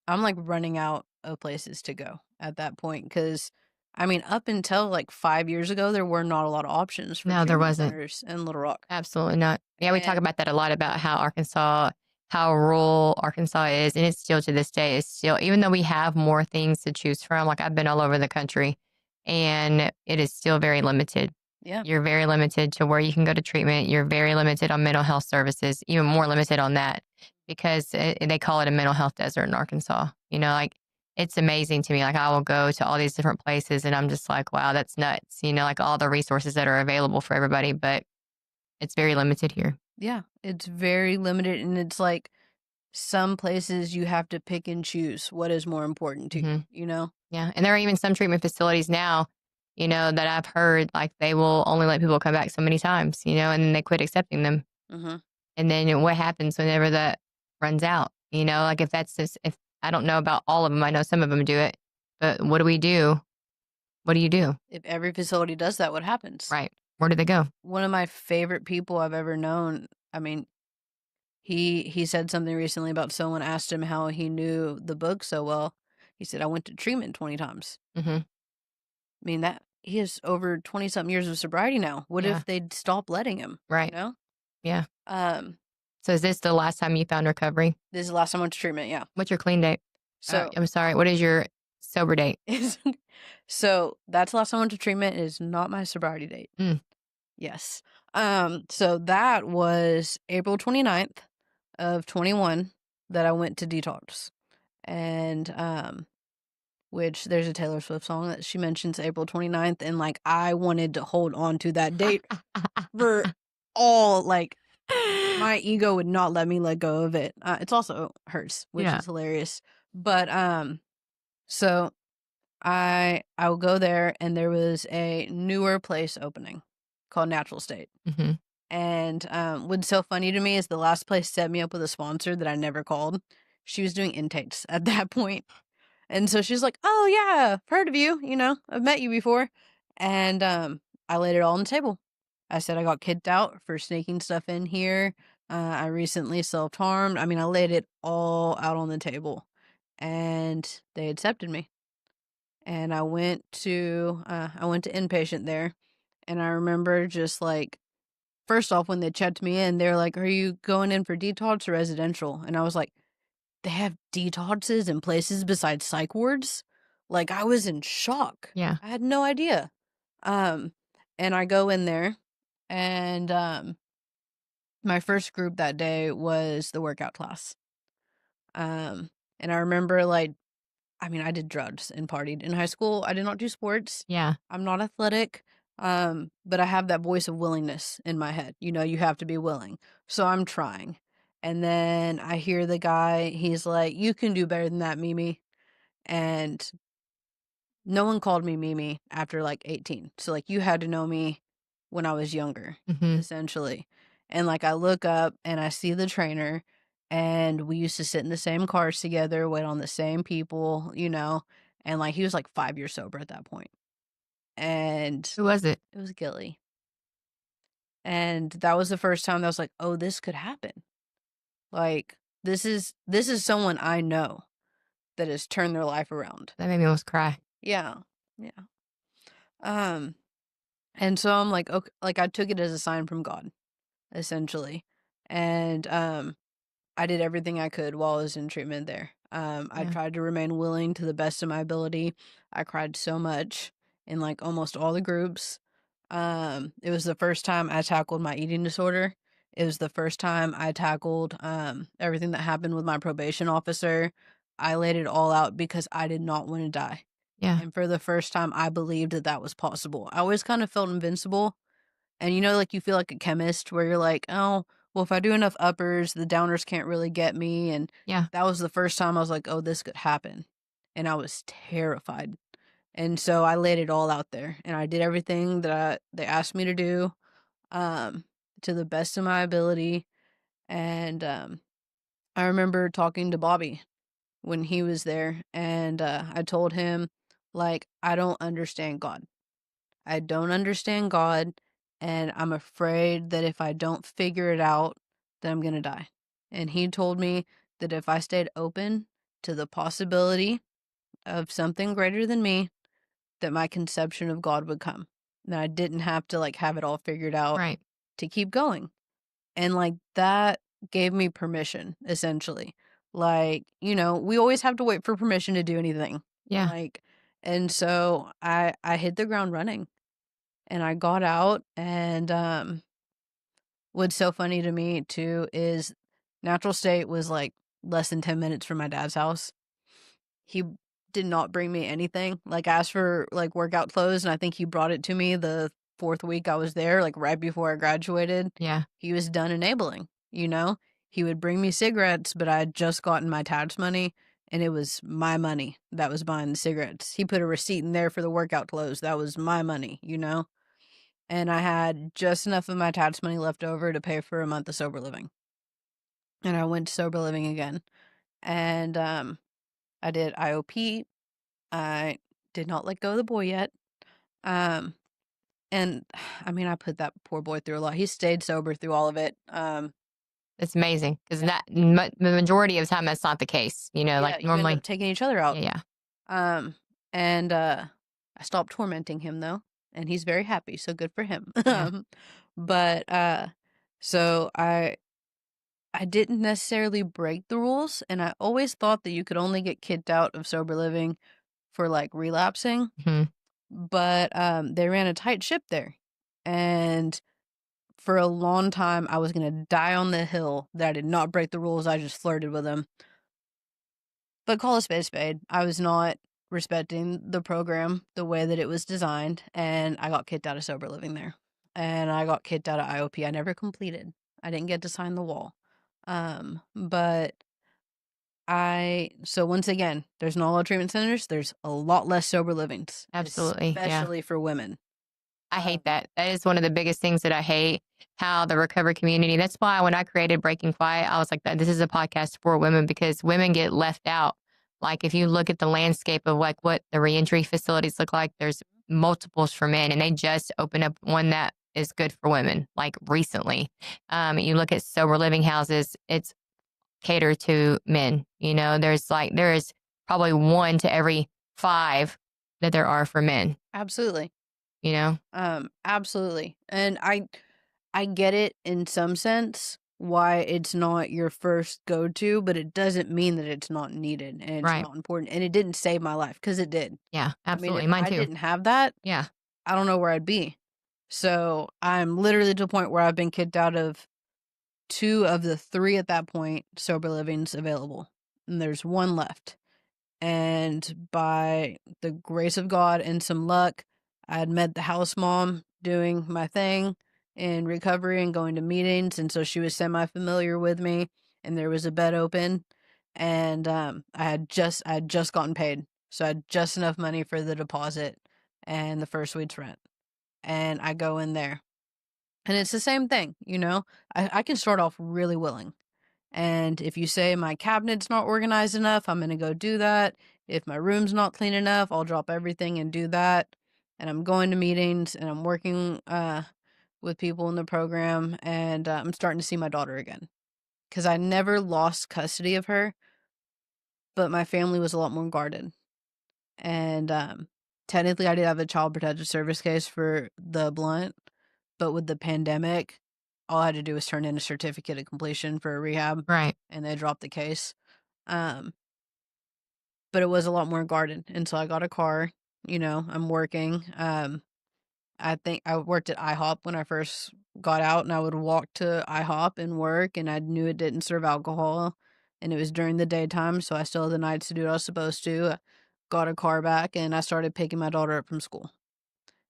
Speaker 2: like running out of places to go at that point because I mean, up until like 5 years ago, there were not a lot of options for
Speaker 1: No, there
Speaker 2: treatment
Speaker 1: wasn't.
Speaker 2: centers in Little Rock.
Speaker 1: Absolutely not. Yeah, we talk
Speaker 2: And
Speaker 1: about that a lot about how rural Arkansas is. And it's still to this day, it's still, even though we have more things to choose from, like I've been all over the country and it is still very limited.
Speaker 2: yeah,
Speaker 1: You're very limited to where you can go to treatment. You're very limited on mental health services, even more limited on that because they call it a mental health desert in Arkansas. Like it's amazing to me. Like I will go to all these different places and I'm just like, wow, that's nuts. Like all the resources that are available for everybody, but it's very limited here.
Speaker 2: yeah, it's very limited. And it's like some places you have to pick and choose what is more important to
Speaker 1: Mhm.
Speaker 2: you.
Speaker 1: Yeah. And there are even some treatment facilities now, that I've heard like they will only let people come back so many times, and then they quit accepting them.
Speaker 2: Mm-hmm.
Speaker 1: And then what happens whenever that runs out? Like if that's just, if I don't know about all of them, I know some of them do it, but what do we do? What do you do?
Speaker 2: If every facility does that, what happens?
Speaker 1: Right. Where do they go?
Speaker 2: One of my favorite people I've ever known, I mean, he said something recently about someone asked him how he knew the book so well. He said, I went to treatment 20 times.
Speaker 1: Hmm.
Speaker 2: I mean, that he has over 20 something years of sobriety now. What
Speaker 1: Yeah.
Speaker 2: if they'd stop letting him?
Speaker 1: Right. Yeah.
Speaker 2: Um,
Speaker 1: So is this the last time you found recovery?
Speaker 2: this is the last time I went to treatment, yeah.
Speaker 1: What's your clean date?
Speaker 2: So
Speaker 1: I'm sorry. What is your sober date?
Speaker 2: so that's the last time I went to treatment. It is not my sobriety date.
Speaker 1: Mm.
Speaker 2: Yes. So that was April 29th of 21. that I went to Detox. And which there's a Taylor Swift song that she mentions April 29th, and like I wanted to hold on to that date for all, like my ego would not let me let go of it. It's also hurts, which
Speaker 1: Yeah.
Speaker 2: is hilarious. But so I will go there, and there was a newer place opening called Natural State.
Speaker 1: hmm
Speaker 2: And what's so funny to me is the last place set me up with a sponsor that I never called. She was doing intakes at that point. And so she's like, "Oh yeah, I've heard of you, I've met you before." And I laid it all on the table. I said I got kicked out for sneaking stuff in here. I recently self-harmed. I mean, I laid it all out on the table. And they accepted me. And I went to inpatient there. And I remember just like, first off, when they checked me in, they were like, "Are you going in for detox or residential?" And I was like, "They have detoxes in places besides psych wards?" Like, I was in shock.
Speaker 1: Yeah.
Speaker 2: I had no idea. Um, and I go in there, and my first group that day was the workout class. And I remember, like, I mean, I did drugs and partied in high school. I did not do sports.
Speaker 1: Yeah.
Speaker 2: I'm not athletic. But I have that voice of willingness in my head. You have to be willing. So I'm trying. And then I hear the guy, he's like, "You can do better than that, Mimi." And no one called me Mimi after like 18. So like you had to know me when I was younger,
Speaker 1: hmm
Speaker 2: essentially. And like I look up and I see the trainer, and we used to sit in the same cars together, wait on the same people, and like he was like 5 years sober at that point. And
Speaker 1: Who was it?
Speaker 2: it was Gilly. And that was the first time that I was like, "Oh, this could happen." Like this is someone I know that has turned their life around.
Speaker 1: That made me almost cry.
Speaker 2: Yeah. Yeah. Um and so I'm like, okay, like I took it as a sign from God, essentially. And I did everything I could while I was in treatment there. I
Speaker 1: Yeah.
Speaker 2: tried to remain willing to the best of my ability. I cried so much in like almost all the groups. It was the first time I tackled my eating disorder. It was the first time I tackled everything that happened with my probation officer. I laid it all out because I did not want to die.
Speaker 1: Yeah.
Speaker 2: And for the first time, I believed that that was possible. I always kind of felt invincible. And like you feel like a chemist where you're like, "Oh, well, if I do enough uppers, the downers can't really get me." And
Speaker 1: Yeah.
Speaker 2: that was the first time I was like, "Oh, this could happen." And I was terrified. And so I laid it all out there, and I did everything that they asked me to do, um, to the best of my ability. And I remember talking to Bobby when he was there, and I told him, like, "I don't understand God. I don't understand God, and I'm afraid that if I don't figure it out, then I'm gonna die." And he told me that if I stayed open to the possibility of something greater than me, that my conception of God would come. That I didn't have to like have it all figured out
Speaker 1: Right.
Speaker 2: to keep going. And like that gave me permission, essentially. Like, we always have to wait for permission to do anything.
Speaker 1: Yeah.
Speaker 2: Like, and so I hit the ground running, and I got out. And what's so funny to me too is Natural State was like less than 10 minutes from my dad's house. He did not bring me anything. Like, I asked for like workout clothes, and I think he brought it to me the fourth week I was there, like right before I graduated.
Speaker 1: Yeah.
Speaker 2: He was done enabling. He would bring me cigarettes, but I had just gotten my tax money, and it was my money that was buying the cigarettes. He put a receipt in there for the workout clothes. That was my money. And I had just enough of my tax money left over to pay for a month of sober living. And I went to sober living again. And I did IOP. I did not let go of the boy yet. Um, and I mean, I put that poor boy through a lot. He stayed sober through all of it.
Speaker 1: It's amazing because
Speaker 2: Yeah,
Speaker 1: that the majority of the time that's not the case.
Speaker 2: yeah,
Speaker 1: Like
Speaker 2: you end up
Speaker 1: normally.
Speaker 2: taking each other out.
Speaker 1: Yeah. Yeah.
Speaker 2: Um, and I stopped tormenting him though, and he's very happy. So good for him.
Speaker 1: Yeah.
Speaker 2: But so I didn't necessarily break the rules, and I always thought that you could only get kicked out of sober living for like relapsing.
Speaker 1: hmm
Speaker 2: But they ran a tight ship there, and for a long time, I was gonna die on the hill that I did not break the rules, I just flirted with him. But call a spade a spade. I was not respecting the program the way that it was designed, and I got kicked out of sober living there. And I got kicked out of IOP. I never completed. I didn't get to sign the wall. But so once again, there's not a lot of treatment centers. There's a lot less sober livings,
Speaker 1: Absolutely. Yeah.
Speaker 2: especially for women.
Speaker 1: I hate
Speaker 2: Um,
Speaker 1: that. That is one of the biggest things that I hate. How the recovery community. That's why when I created Breaking Quiet, I was like, this is a podcast for women because women get left out. Like if you look at the landscape of like what the reentry facilities look like, there's multiples for men, and they just opened up one that is good for women. Like recently, you look at sober living houses, it's catered to men. You know, there is probably one to every five that there are for men.
Speaker 2: Absolutely.
Speaker 1: You know,
Speaker 2: Absolutely. And I get it in some sense why it's not your first go-to, but it doesn't mean that it's not needed and it's
Speaker 1: right?
Speaker 2: not important. And it didn't save my life because it did.
Speaker 1: Yeah,
Speaker 2: I mean,
Speaker 1: absolutely.
Speaker 2: if
Speaker 1: Mine
Speaker 2: I
Speaker 1: too.
Speaker 2: didn't have that,
Speaker 1: Yeah.
Speaker 2: I don't know where I'd be. So I'm literally to the point where I've been kicked out of 2 of the 3 at that point sober livings available. And there's 1 left. And by the grace of God and some luck, I had met the house mom doing my thing in recovery and going to meetings, and so she was semi-familiar with me, and there was a bed open, and I had just gotten paid, so I had just enough money for the deposit and the first week's rent, and I go in there, and it's the same thing, you know. I can start off really willing. And if you say my cabinet's not organized enough, I'm going to go do that. If my room's not clean enough, I'll drop everything and do that. And I'm going to meetings and I'm working with people in the program, and I'm starting to see my daughter again. Because I never lost custody of her, but my family was a lot more guarded. And technically, I did have a child protective service case for the blunt, but with the pandemic, all I had to do was turn in a certificate of completion for a rehab,
Speaker 1: Right.
Speaker 2: and they dropped the case. Um, but it was a lot more guarded. And so I got a car, you know, I'm working. I think I worked at IHOP when I first got out, and I would walk to IHOP and work, and I knew it didn't serve alcohol, and it was during the daytime, so I still had the nights to do what I was supposed to. Got a car back, and I started picking my daughter up from school.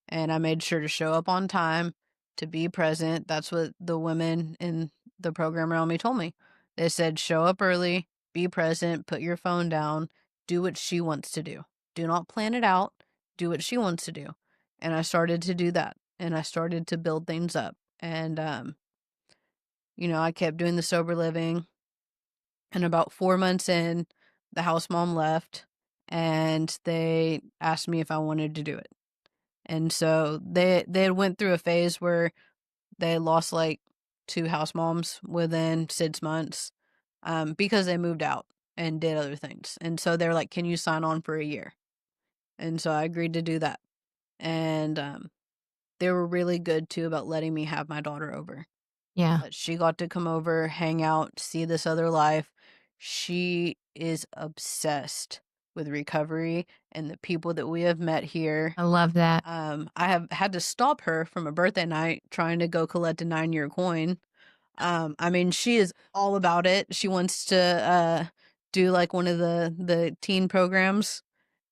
Speaker 2: And I made sure to show up on time, to be present. That's what the women in the program around me told me. They said, show up early, be present, put your phone down, do what she wants to do. Do not plan it out, do what she wants to do. And I started to do that, and I started to build things up. And, you know, I kept doing the sober living. And about 4 months in, the house mom left, and they asked me if I wanted to do it. And so they had went through a phase where they lost like 2 house moms within 6 months, because they moved out and did other things. And so they're like, "Can you sign on for a year?" And so I agreed to do that. And they were really good too about letting me have my daughter over.
Speaker 1: Yeah.
Speaker 2: She got to come over, hang out, see this other life. She is obsessed with recovery and the people that we have met here.
Speaker 1: I love that.
Speaker 2: I have had to stop her from a birthday night trying to go collect a 9-year coin. I mean, she is all about it. She wants to do like one of the teen programs,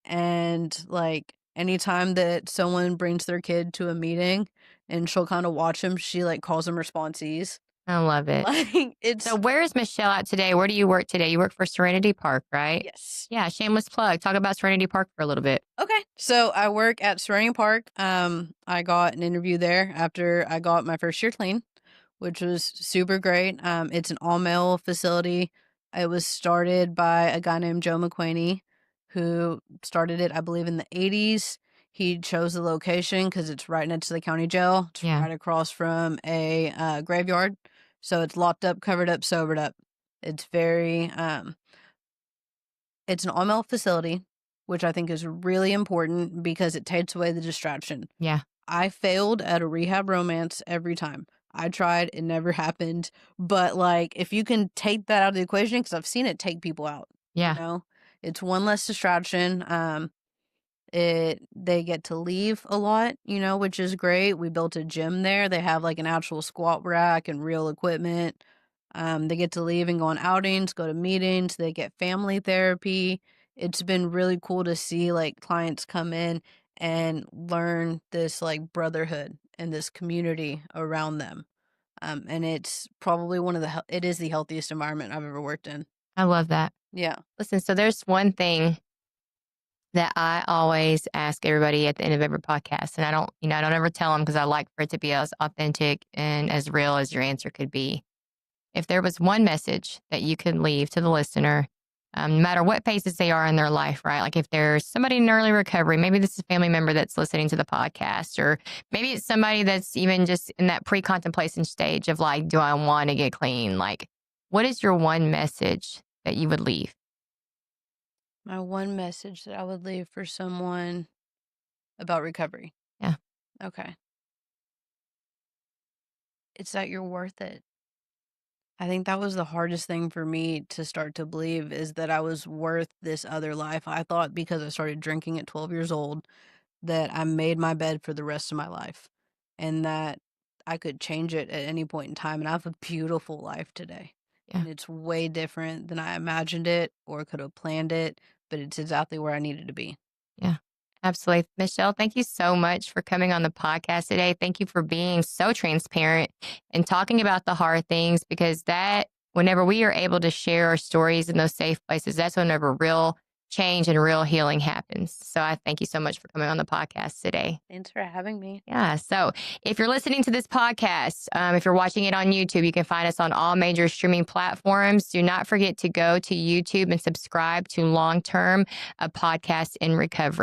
Speaker 2: and like anytime that someone brings their kid to a meeting and she'll kind of watch them, she like calls them responsees.
Speaker 1: I love it.
Speaker 2: Like
Speaker 1: So
Speaker 2: it's
Speaker 1: where is Michelle at today? Where do you work today? You work for Serenity Park, right?
Speaker 2: yes.
Speaker 1: Yeah, shameless plug. Talk about Serenity Park for a little bit.
Speaker 2: Okay. So I work at Serenity Park. I got an interview there after I got my first year clean, which was super great. It's an all-male facility. It was started by a guy named Joe McQuaney, who started it, I believe, in the 80s. He chose the location because it's right next to the county jail. It's
Speaker 1: Yeah.
Speaker 2: right across from a graveyard. So it's locked up, covered up, sobered up. It's very, it's an all-male facility, which I think is really important because it takes away the distraction.
Speaker 1: Yeah.
Speaker 2: I failed at a rehab romance every time. I tried, it never happened. But like, if you can take that out of the equation, because I've seen it take people out, you
Speaker 1: Yeah.
Speaker 2: know, it's one less distraction. They get to leave a lot, which is great. We built a gym there. They have like an actual squat rack and real equipment. They get to leave and go on outings, go to meetings. They get family therapy. It's been really cool to see like clients come in and learn this like brotherhood and this community around them. And it's probably it is the healthiest environment I've ever worked in.
Speaker 1: I love that.
Speaker 2: Yeah.
Speaker 1: Listen, so there's one thing that I always ask everybody at the end of every podcast, and I don't ever tell them because I like for it to be as authentic and as real as your answer could be. If there was one message that you could leave to the listener, no matter what phases they are in their life, right? Like if there's somebody in early recovery, maybe this is a family member that's listening to the podcast, or maybe it's somebody that's even just in that pre-contemplation stage of like, do I want to get clean? Like, what is your one message that you would leave?
Speaker 2: My one message that I would leave for someone about recovery.
Speaker 1: Yeah.
Speaker 2: Okay. It's that you're worth it. I think that was the hardest thing for me to start to believe, is that I was worth this other life. I thought because I started drinking at 12 years old that I made my bed for the rest of my life and that I could change it at any point in time. And I have a beautiful life today.
Speaker 1: Yeah.
Speaker 2: And it's way different than I imagined it or could have planned it, but it's exactly where I needed to be.
Speaker 1: Yeah. Absolutely. Michelle, thank you so much for coming on the podcast today. Thank you for being so transparent and talking about the hard things, because that, whenever we are able to share our stories in those safe places, that's whenever real change and real healing happens. So I thank you so much for coming on the podcast today.
Speaker 2: Thanks for having me.
Speaker 1: Yeah. So if you're listening to this podcast, if you're watching it on YouTube, you can find us on all major streaming platforms. Do not forget to go to YouTube and subscribe to Long Term, a podcast in recovery.